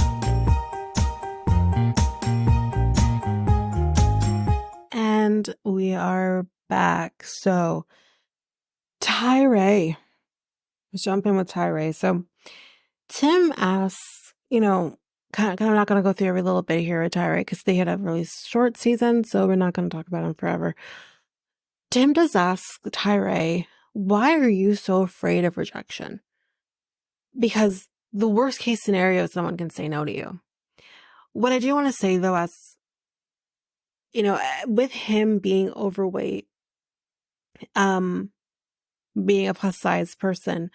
And we are back. So, Tyray. Let's jump in with Tyray. So, Tim asks, kind of not going to go through every little bit here at Tyray because they had a really short season, so we're not going to talk about him forever. Tim does ask Tyray, why are you so afraid of rejection? Because the worst case scenario is someone can say no to you. What I do want to say, though, as with him being overweight, being a plus size person,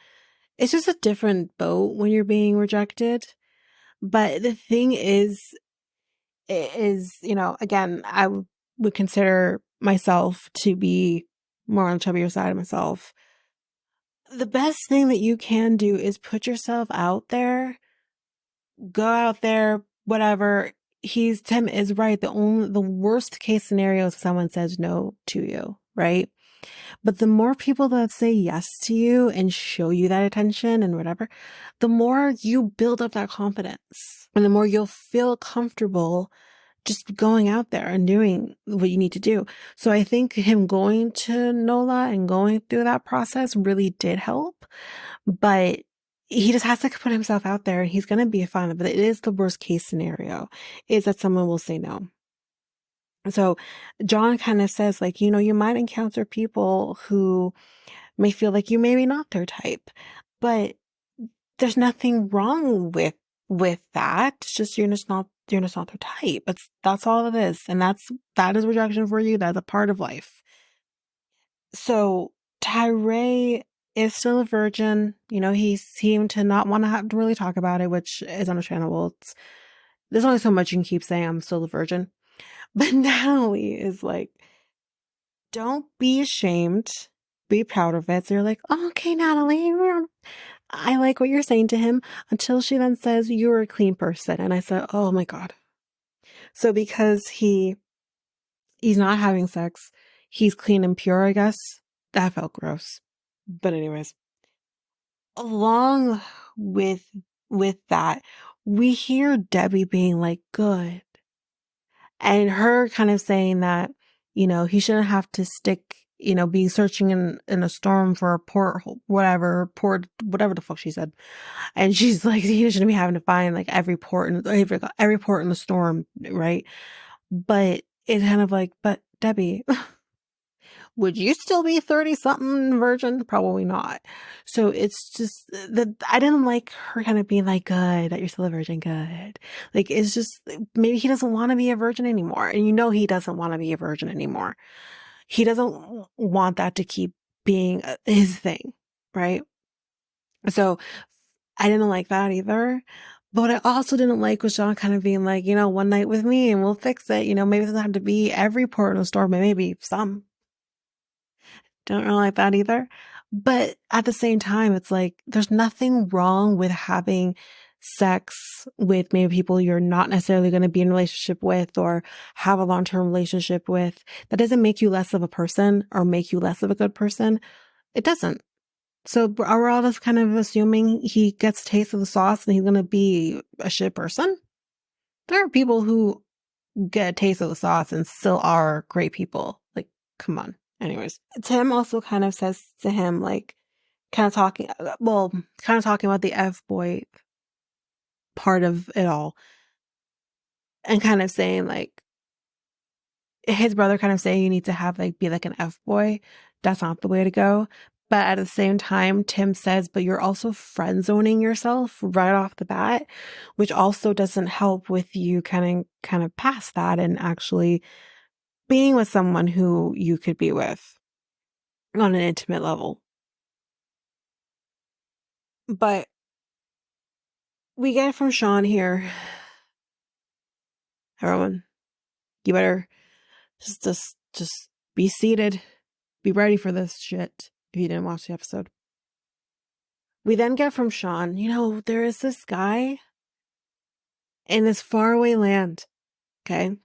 it's just a different boat when you're being rejected. But the thing is, again, I would consider myself to be more on the chubbier side of myself. The best thing that you can do is put yourself out there, go out there, whatever. Tim is right. The worst case scenario is if someone says no to you, right? But the more people that say yes to you and show you that attention and whatever, the more you build up that confidence and the more you'll feel comfortable just going out there and doing what you need to do. So I think him going to NOLA and going through that process really did help, but he just has to put himself out there and he's going to be fine. But it is the worst case scenario is that someone will say no. So John kind of says, like, you might encounter people who may feel like you maybe not their type, but there's nothing wrong with that. It's just you're just not their type. That's all it is. And that is rejection for you. That's a part of life. So Tyray is still a virgin. He seemed to not want to have to really talk about it, which is understandable. There's only so much you can keep saying I'm still a virgin. But Natalie is like, don't be ashamed. Be proud of it. So you're like, oh, okay, Natalie, I like what you're saying to him, until she then says, you're a clean person. And I said, oh my God. So because he's not having sex, he's clean and pure, I guess. That felt gross. But anyways, along with that, we hear Debbie being like, good. And her kind of saying that, he shouldn't have to stick, be searching in a storm for a port, whatever the fuck she said. And she's like, he shouldn't be having to find like every port in the storm, right? But it's kind of like, but Debbie, would you still be 30-something virgin? Probably not. So it's just that I didn't like her kind of being like, good, that you're still a virgin, good. Like, it's just, maybe he doesn't want to be a virgin anymore. And he doesn't want to be a virgin anymore. He doesn't want that to keep being his thing, right? So I didn't like that either. But what I also didn't like was John kind of being like, one night with me and we'll fix it. Maybe it doesn't have to be every port in the storm, but maybe some. Don't really like that either. But at the same time, it's like, there's nothing wrong with having sex with maybe people you're not necessarily going to be in a relationship with or have a long-term relationship with. That doesn't make you less of a person or make you less of a good person. It doesn't. So we're all just kind of assuming he gets a taste of the sauce and he's going to be a shit person. There are people who get a taste of the sauce and still are great people. Like, come on. Anyways, Tim also kind of says to him, like, kind of talking about the F-boy part of it all. And kind of saying, like, his brother kind of saying you need to have, like, be like an F-boy. That's not the way to go. But at the same time, Tim says, but you're also friend zoning yourself right off the bat, which also doesn't help with you kind of past that and actually being with someone who you could be with on an intimate level. But we get it from Sean here. Everyone, you better just be seated. Be ready for this shit if you didn't watch the episode. We then get from Sean, there is this guy in this faraway land, okay,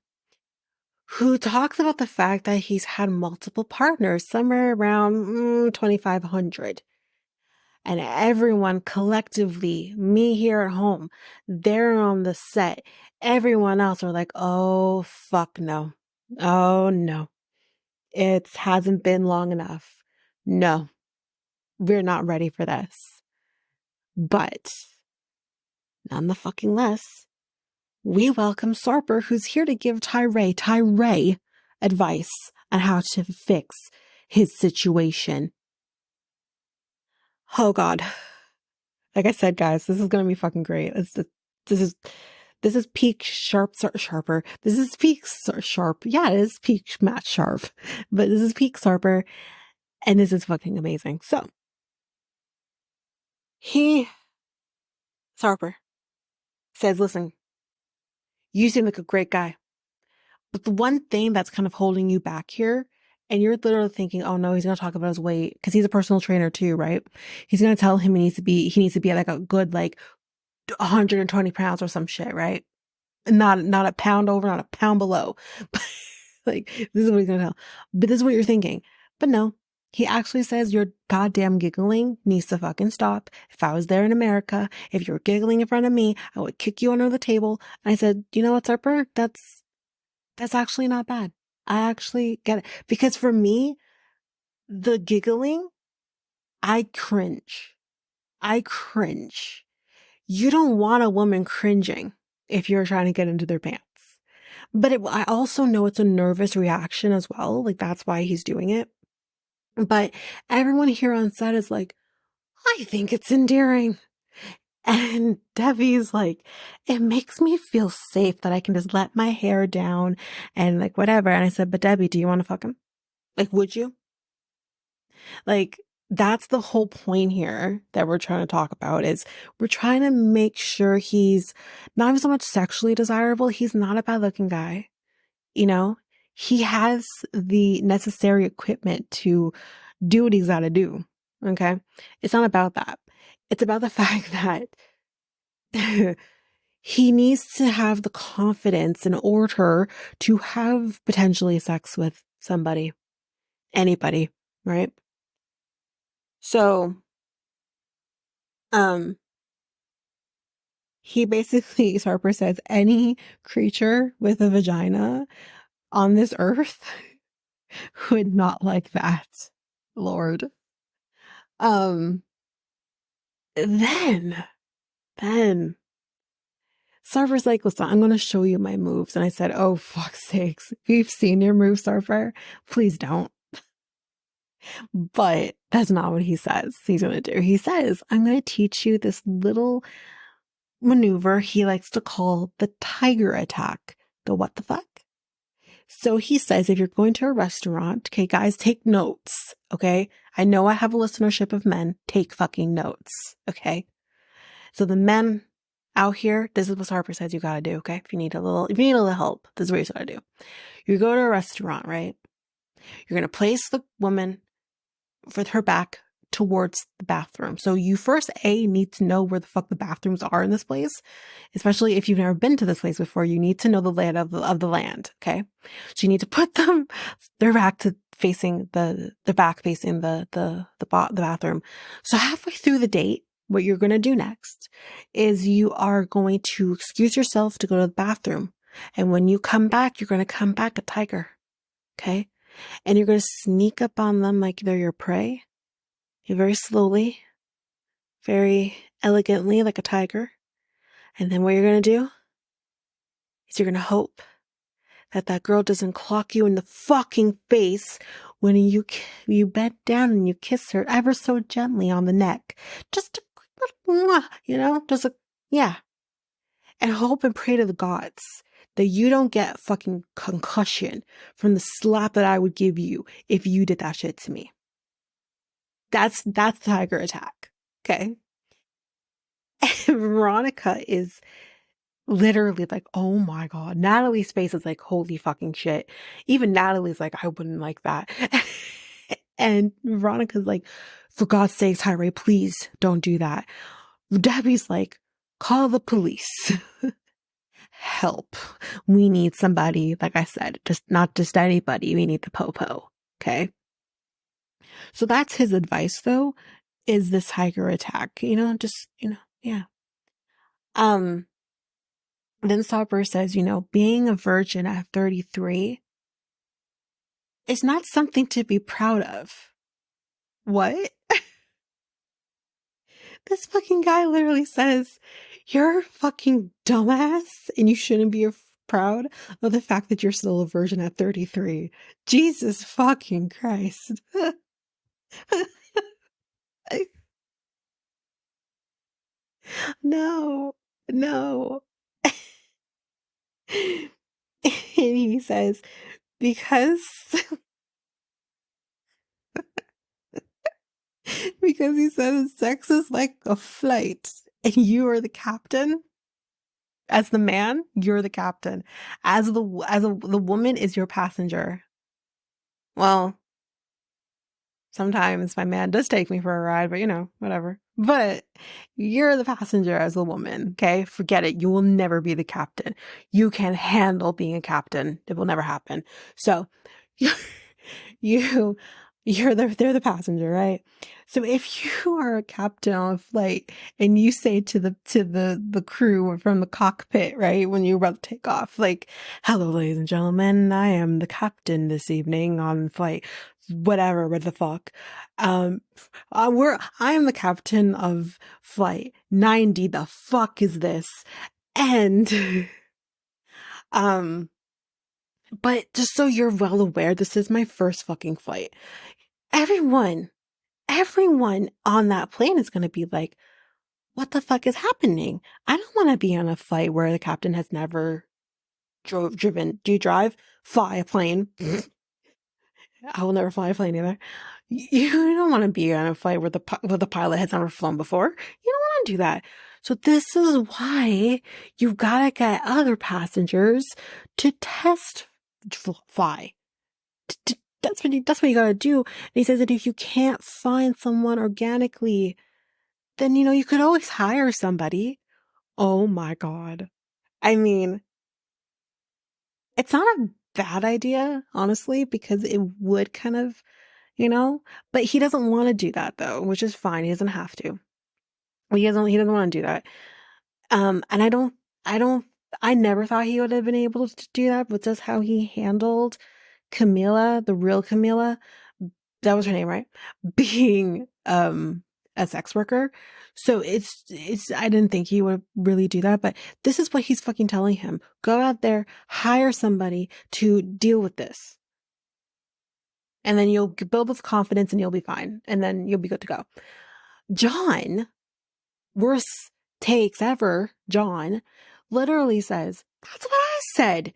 who talks about the fact that he's had multiple partners, somewhere around 2,500. And everyone collectively, me here at home, they're on the set. Everyone else are like, oh, fuck no. Oh, no. It hasn't been long enough. No, we're not ready for this. But none the fucking less, we welcome Sarper, who's here to give Tyray advice on how to fix his situation. Oh God. Like I said, guys, this is going to be fucking great. This is peak Sharper. This is peak Sharp. Yeah, it is peak Matt Sharp. But this is peak Sarper. And this is fucking amazing. So, Sarper, says, listen, you seem like a great guy. But the one thing that's kind of holding you back here, and you're literally thinking, oh no, he's going to talk about his weight, because he's a personal trainer too, right? He's going to tell him he needs to be at like a good, like 120 pounds or some shit, right? Not a pound over, not a pound below. Like, this is what he's going to tell. But this is what you're thinking. But no, he actually says your goddamn giggling needs to fucking stop. If I was there in America, if you were giggling in front of me, I would kick you under the table. And I said, you know what, Sarper? That's actually not bad. I actually get it. Because for me, the giggling, I cringe. You don't want a woman cringing if you're trying to get into their pants. But I also know it's a nervous reaction as well. Like, that's why he's doing it. But everyone here on set is like, I think it's endearing. And Debbie's like, it makes me feel safe that I can just let my hair down and like whatever. And I said, but Debbie, do you want to fuck him? Like, would you? Like, that's the whole point here that we're trying to talk about, is we're trying to make sure he's not even so much sexually desirable. He's not a bad looking guy. He has the necessary equipment to do what he's got to do. Okay. It's not about that. It's about the fact that he needs to have the confidence in order to have potentially sex with somebody, anybody, right? So, he basically, Sarper says, any creature with a vagina on this earth would not like that. Lord. Then Sarper's like, listen, I'm going to show you my moves. And I said, oh, fuck's sakes. We've seen your moves, Sarper. Please don't. But that's not what he says he's going to do. He says, I'm going to teach you this little maneuver he likes to call the tiger attack. The what the fuck? So he says, if you're going to a restaurant, okay, guys, take notes, okay? I know I have a listenership of men. Take fucking notes, okay? So the men out here, this is what Harper says you gotta do, okay? If you need a little help, this is what you gotta do. You go to a restaurant, right? You're gonna place the woman with her back towards the bathroom. So you first need to know where the fuck the bathrooms are in this place. Especially if you've never been to this place before, you need to know the layout of the land. Okay. So you need to put their back facing the bathroom. So halfway through the date, what you're going to do next is you are going to excuse yourself to go to the bathroom. And when you come back, you're going to come back a tiger. Okay. And you're going to sneak up on them like they're your prey. Very slowly, very elegantly, like a tiger. And then what you're going to do is you're going to hope that girl doesn't clock you in the fucking face when you bend down and you kiss her ever so gently on the neck. Just a quick little, yeah. And hope and pray to the gods that you don't get fucking concussion from the slap that I would give you if you did that shit to me. That's the tiger attack. Okay. And Veronica is literally like, oh my God. Natalie's face is like, holy fucking shit. Even Natalie's like, I wouldn't like that. And Veronica's like, for God's sakes, Tyray, please don't do that. Debbie's like, call the police. Help. We need somebody, like I said, just not just anybody. We need the popo. Okay. So that's his advice though, is this hiker attack, yeah. Um, then Sarper says, being a virgin at 33 is not something to be proud of. What? This fucking guy literally says, you're a fucking dumbass and you shouldn't be proud of the fact that you're still a virgin at 33. Jesus fucking Christ. No, no. And he says, because because he says sex is like a flight and you are the captain. As the man, you're the captain. The woman is your passenger. Well, sometimes my man does take me for a ride, but whatever. But you're the passenger as a woman, okay? Forget it. You will never be the captain. You can handle being a captain. It will never happen. So you they're the passenger, right? So if you are a captain on a flight and you say to the crew from the cockpit, right, when you're about to take off, like, hello, ladies and gentlemen, I am the captain this evening on flight, whatever, what the fuck. I am the captain of flight 90. The fuck is this? And but just so you're well aware, this is my first fucking flight. Everyone on that plane is going to be like, what the fuck is happening? I don't want to be on a flight where the captain has never driven. Do you drive? Fly a plane. I will never fly a plane either. You don't want to be on a flight where the pilot has never flown before. You don't want to do that. So this is why you gotta get other passengers to test fly. That's what you gotta do. And he says that if you can't find someone organically, then, you could always hire somebody. Oh my God. I mean, it's not a bad idea, honestly, because it would kind of, but he doesn't want to do that though, which is fine. He doesn't have to. He doesn't want to do that. And I never thought he would have been able to do that, but just how he handled Camila, the real Camila, that was her name, right? Being a sex worker. So it's I didn't think he would really do that, but this is what he's fucking telling him. Go out there, hire somebody to deal with this. And then you'll build with confidence and you'll be fine. And then you'll be good to go. John, worst takes ever, John, literally says, that's what I said.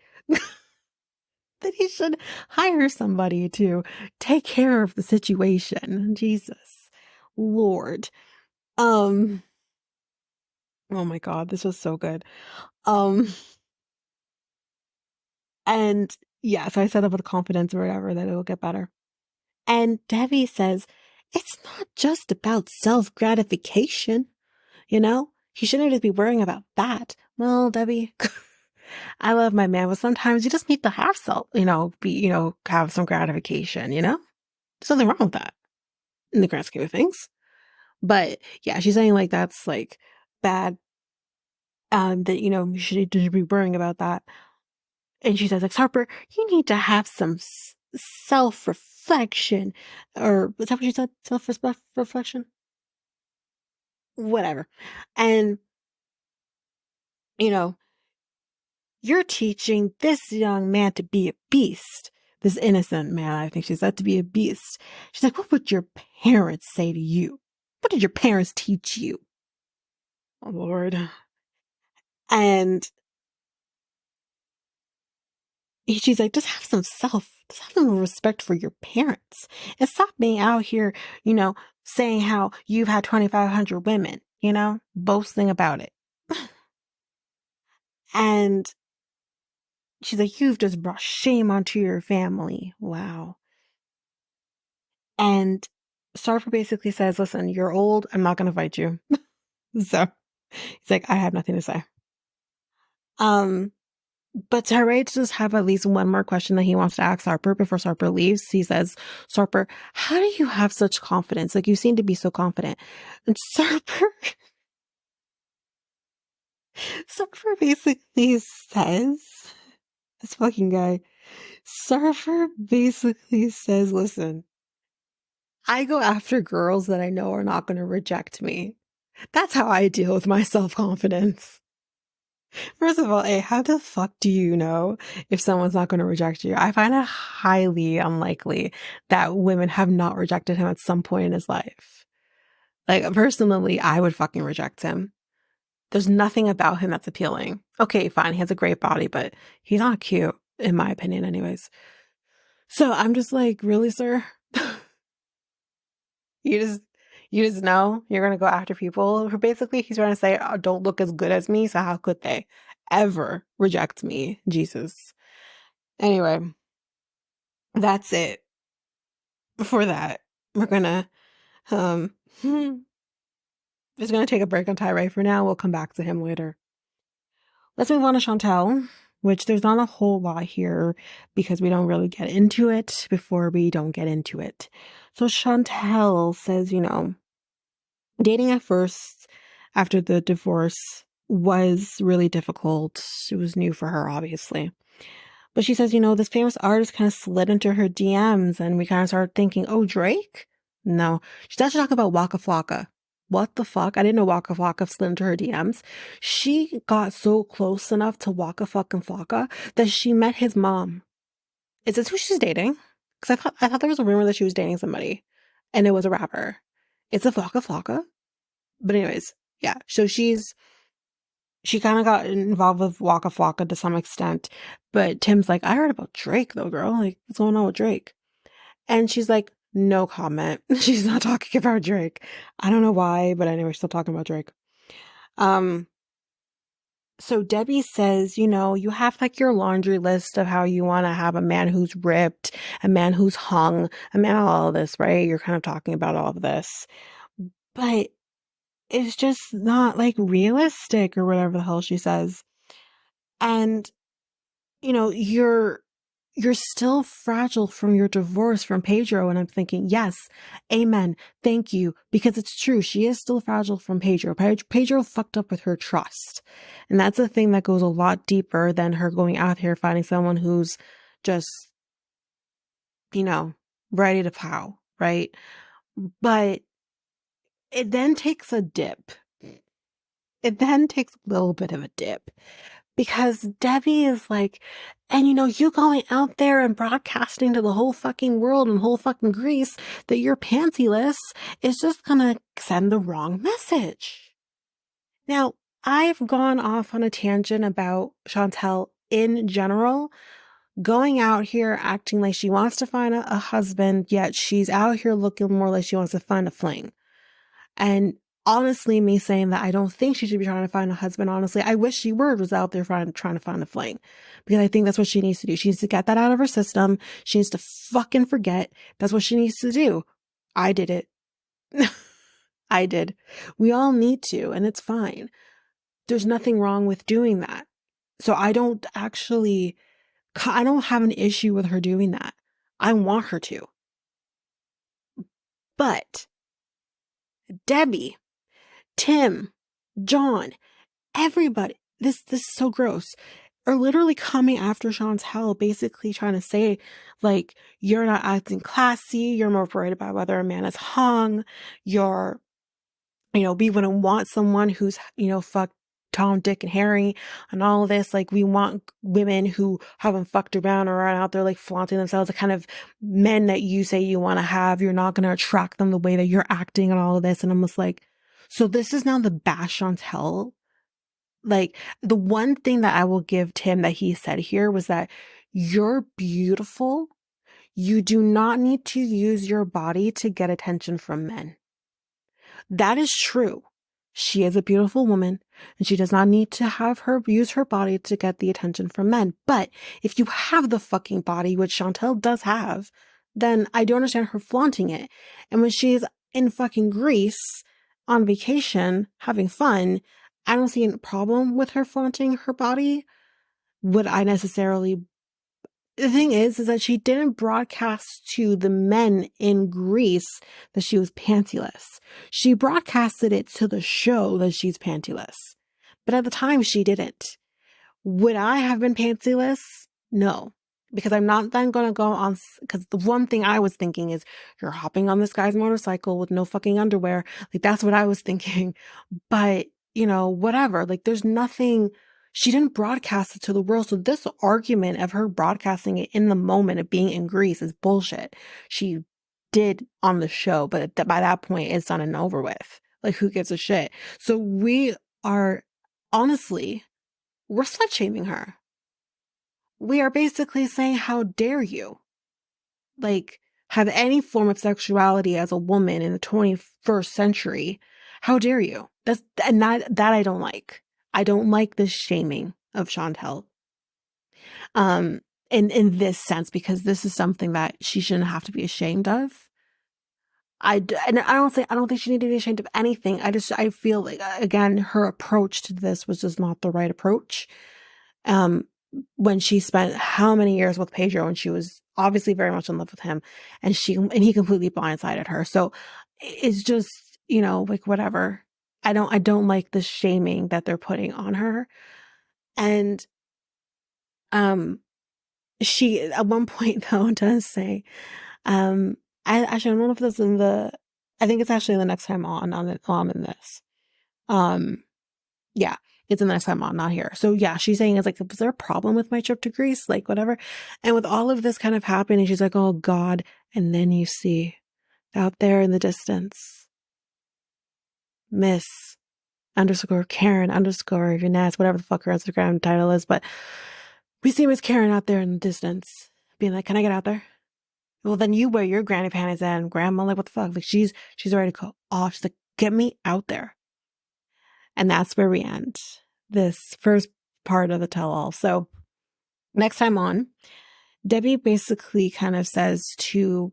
That he should hire somebody to take care of the situation. Jesus Lord. Oh my God, this was so good. And yeah, so I set up with confidence or whatever that it'll get better. And Debbie says, it's not just about self-gratification, He shouldn't just be worrying about that. Well, Debbie, I love my man, but sometimes you just need to have have some gratification, There's nothing wrong with that in the grand scheme of things. But yeah, she's saying like that's like bad. That you should be worrying about that. And she says like, Sarper, you need to have some self-reflection, or is that what she said? Self-reflection, whatever. And you're teaching this young man to be a beast. This innocent man, I think she said, to be a beast. She's like, what would your parents say to you? What did your parents teach you? Oh, Lord. And she's like, just have some respect for your parents. And stop being out here, saying how you've had 2,500 women. boasting about it. And she's like, you've just brought shame onto your family. Wow. And Sarper basically says, listen, you're old. I'm not going to fight you. So he's like, I have nothing to say. But Tyray does have at least one more question that he wants to ask Sarper before Sarper leaves. He says, Sarper, how do you have such confidence? Like, you seem to be so confident. And Sarper basically says, this fucking guy, Sarper basically says, listen, I go after girls that I know are not going to reject me. That's how I deal with my self-confidence. First of all, how the fuck do you know if someone's not going to reject you? I find it highly unlikely that women have not rejected him at some point in his life. Like, personally, I would fucking reject him. There's nothing about him that's appealing. Okay, fine, he has a great body, but he's not cute, in my opinion, anyways. So I'm just like, really, sir? You just know you're gonna go after people who basically he's trying to say, oh, don't look as good as me, so how could they ever reject me? Jesus. Anyway, that's it for that. We're gonna just gonna take a break on Tyray for now. We'll come back to him later. Let's move on to Chantel, which there's not a whole lot here because we don't really get into it before we don't get into it. So Chantel says, dating at first after the divorce was really difficult. It was new for her, obviously. But she says, this famous artist kind of slid into her DMs and we kind of started thinking, oh, Drake? No. She's actually talking about Waka Flocka. What the fuck? I didn't know Waka Flocka slid into her DMs. She got so close enough to Waka fucking Flocka that she met his mom. Is this who she's dating? Because I thought there was a rumor that she was dating somebody and it was a rapper. It's a Waka Flocka? But anyways, yeah. So she kind of got involved with Waka Flocka to some extent. But Tim's like, I heard about Drake though, girl. Like, what's going on with Drake? And she's like, no comment. She's not talking about Drake. I don't know why, but anyway, still talking about Drake. So Debbie says, you have like your laundry list of how you want to have a man who's ripped, a man who's hung, a man all of this, right? You're kind of talking about all of this. But it's just not like realistic or whatever the hell she says. And, you're still fragile from your divorce from Pedro. And I'm thinking, yes, amen. Thank you. Because it's true. She is still fragile from Pedro. Pedro fucked up with her trust. And that's a thing that goes a lot deeper than her going out here finding someone who's just, ready to pow, right? But it then takes a dip. It then takes a little bit of a dip. Because Debbie is like, and you going out there and broadcasting to the whole fucking world and whole fucking Greece that you're pantyless is just gonna send the wrong message. Now, I've gone off on a tangent about Chantel in general, going out here acting like she wants to find a husband, yet she's out here looking more like she wants to find a fling. And honestly, me saying that I don't think she should be trying to find a husband, honestly, I wish she was out there trying to find a fling. Because I think that's what she needs to do. She needs to get that out of her system. She needs to fucking forget. That's what she needs to do. I did it. I did. We all need to, and it's fine. There's nothing wrong with doing that. So I don't have an issue with her doing that. I want her to. But Debbie, Tim, John, everybody, this is so gross, are literally coming after Chantel, basically trying to say, like, you're not acting classy, you're more worried about whether a man is hung, we wouldn't want someone who's, fucked Tom, Dick, and Harry, and all of this. Like, we want women who haven't fucked around or are out there, like, flaunting themselves, the kind of men that you say you want to have. You're not going to attract them the way that you're acting and all of this. And I'm just like, so this is now the bash Chantel. Like, the one thing that I will give Tim that he said here was that you're beautiful. You do not need to use your body to get attention from men. That is true. She is a beautiful woman, and she does not need to use her body to get the attention from men. But if you have the fucking body, which Chantel does have, then I do understand her flaunting it. And when she's in fucking Greece on vacation, having fun, I don't see any problem with her flaunting her body. Would I necessarily? The thing is that she didn't broadcast to the men in Greece that she was pantyless. She broadcasted it to the show that she's pantyless. But at the time, she didn't. Would I have been pantyless? No. Because I'm not then going to go on, because the one thing I was thinking is, you're hopping on this guy's motorcycle with no fucking underwear. Like, that's what I was thinking. But, whatever. Like, there's nothing, she didn't broadcast it to the world. So this argument of her broadcasting it in the moment of being in Greece is bullshit. She did on the show, but by that point, it's done and over with. Like, who gives a shit? So we are, honestly, we're slut shaming her. We are basically saying, how dare you, like, have any form of sexuality as a woman in the 21st century? How dare you? That I don't like. I don't like this shaming of Chantel. In this sense, because this is something that she shouldn't have to be ashamed of. I don't think she needed to be ashamed of anything. I feel like, again, her approach to this was just not the right approach. When she spent how many years with Pedro, and she was obviously very much in love with him, and he completely blindsided her. So it's just, like, whatever. I don't like the shaming that they're putting on her. And she at one point though does say, I don't know if this I think it's actually the next time on in this. Yeah, it's in the next time on, not here. So yeah, she's saying, it's like, was there a problem with my trip to Greece? Like, whatever. And with all of this kind of happening, she's like, oh God. And then you see out there in the distance, Miss _ Karen _ Vanessa, whatever the fuck her Instagram title is. But we see Miss Karen out there in the distance being like, can I get out there? Well, then you wear your granny panties and grandma, like, what the fuck? Like, she's ready to go off. She's like, get me out there. And that's where we end this first part of the tell-all. So next time on, Debbie basically kind of says to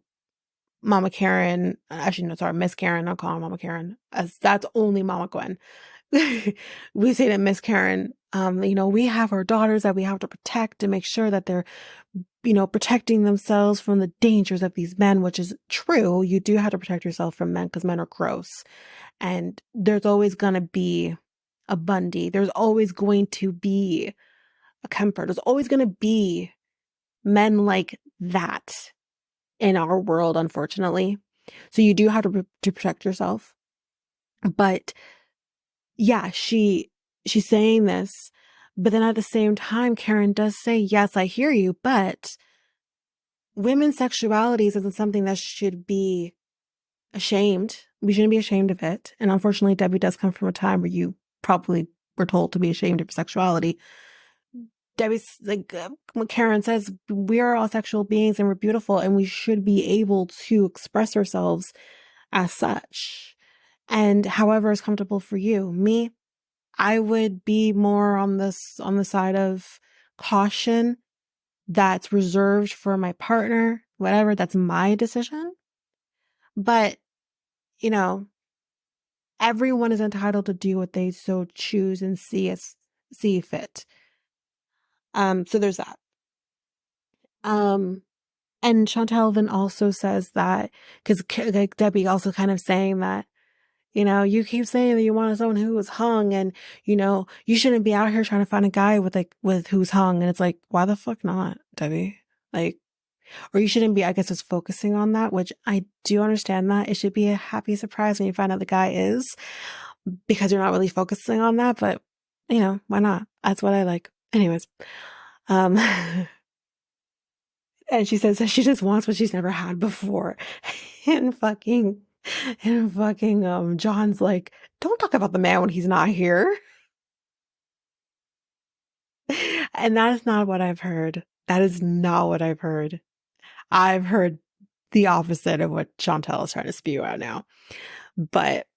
Mama Karen, actually, no, sorry, Miss Karen, I'll call her Mama Karen, as that's only Mama Gwen. We say to Miss Karen, we have our daughters that we have to protect to make sure that they're, protecting themselves from the dangers of these men, which is true. You do have to protect yourself from men because men are gross. And there's always going to be a Bundy. There's always going to be a Kemper. There's always going to be men like that in our world, unfortunately. So you do have to protect yourself. But yeah, she's saying this, but then at the same time, Karen does say, yes, I hear you, but women's sexualities isn't something that should be ashamed. We shouldn't be ashamed of it. And unfortunately, Debbie does come from a time where you probably were told to be ashamed of your sexuality. Debbie's like, what Karen says, we are all sexual beings and we're beautiful and we should be able to express ourselves as such. And however is comfortable for you. Me, I would be more on the side of caution. That's reserved for my partner, whatever, that's my decision. But, everyone is entitled to do what they so choose and see fit. So there's that. And Chantel then also says that, because like Debbie also kind of saying that, you keep saying that you want someone who is hung, and you shouldn't be out here trying to find a guy with who's hung. And it's like, why the fuck not, Debbie? Like, or you shouldn't be, I guess, just focusing on that, which I do understand that. It should be a happy surprise when you find out the guy is, because you're not really focusing on that. But why not? That's what I like. Anyways, and she says that she just wants what she's never had before. And fucking John's like, don't talk about the man when he's not here. And that is not what I've heard. That is not what I've heard. I've heard the opposite of what Chantel is trying to spew out now. But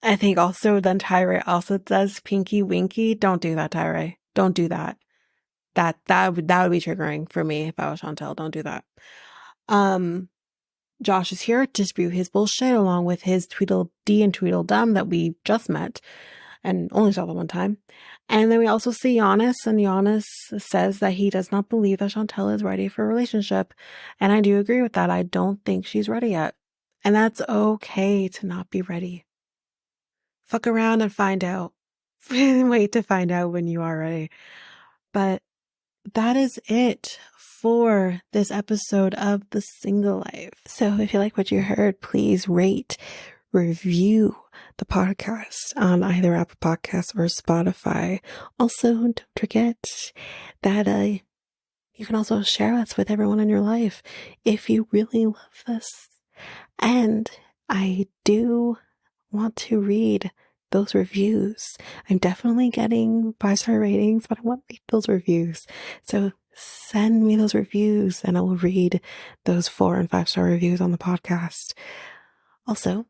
I think also then Tyray also does pinky winky. Don't do that, Tyray. Don't do that. That would be triggering for me if I was Chantel. Don't do that. Josh is here to spew his bullshit along with his Tweedledee and Tweedledum that we just met and only saw them one time. And then we also see Giannis, and Giannis says that he does not believe that Chantel is ready for a relationship. And I do agree with that. I don't think she's ready yet. And that's okay to not be ready. Fuck around and find out. Wait to find out when you are ready. But that is it for this episode of The Single Life. So if you like what you heard, please rate, review the podcast on either Apple Podcasts or Spotify. Also, don't forget that you can also share us with everyone in your life if you really love this. And I do want to read those reviews. I'm definitely getting 5-star ratings, but I want to read those reviews. So send me those reviews and I will read those 4 and 5-star reviews on the podcast. Also,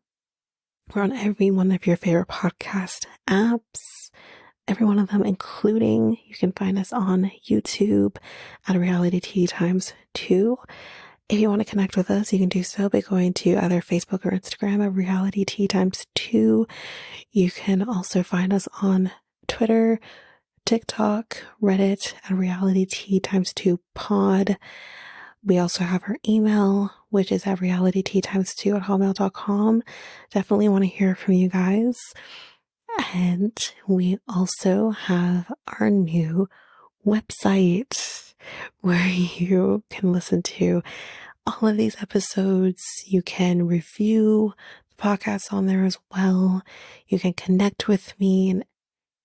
we're on every one of your favorite podcast apps. Every one of them, including you can find us on YouTube at Reality Tea Times 2. If you want to connect with us, you can do so by going to either Facebook or Instagram at Reality Tea Times 2. You can also find us on Twitter, TikTok, Reddit at Reality Tea Times 2 pod. We also have our email, which is at realityteatimes2@hotmail.com. Definitely want to hear from you guys. And we also have our new website where you can listen to all of these episodes. You can review the podcast on there as well. You can connect with me in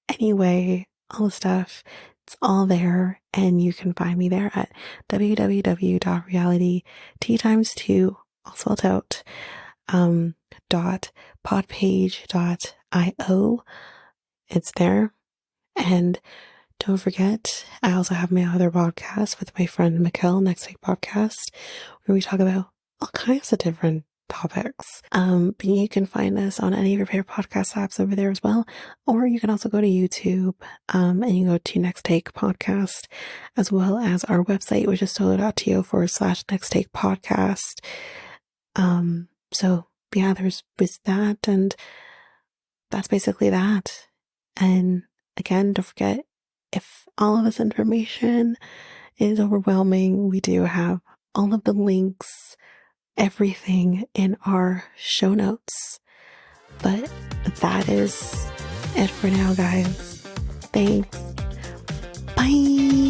any way, all the stuff. It's all there, and you can find me there at www.realityteatimes2, all spelled out, .podpage.io. It's there. And don't forget, I also have my other podcast with my friend Mikkel, Next Take Podcast, where we talk about all kinds of different topics. But you can find us on any of your favorite podcast apps over there as well. Or you can also go to YouTube, and you go to Next Take Podcast, as well as our website, which is solo.to/Next Take Podcast. So yeah, there's that, and that's basically that. And again, don't forget, if all of this information is overwhelming, we do have all of the links, everything in our show notes. But that is it for now, guys. Thanks. Bye.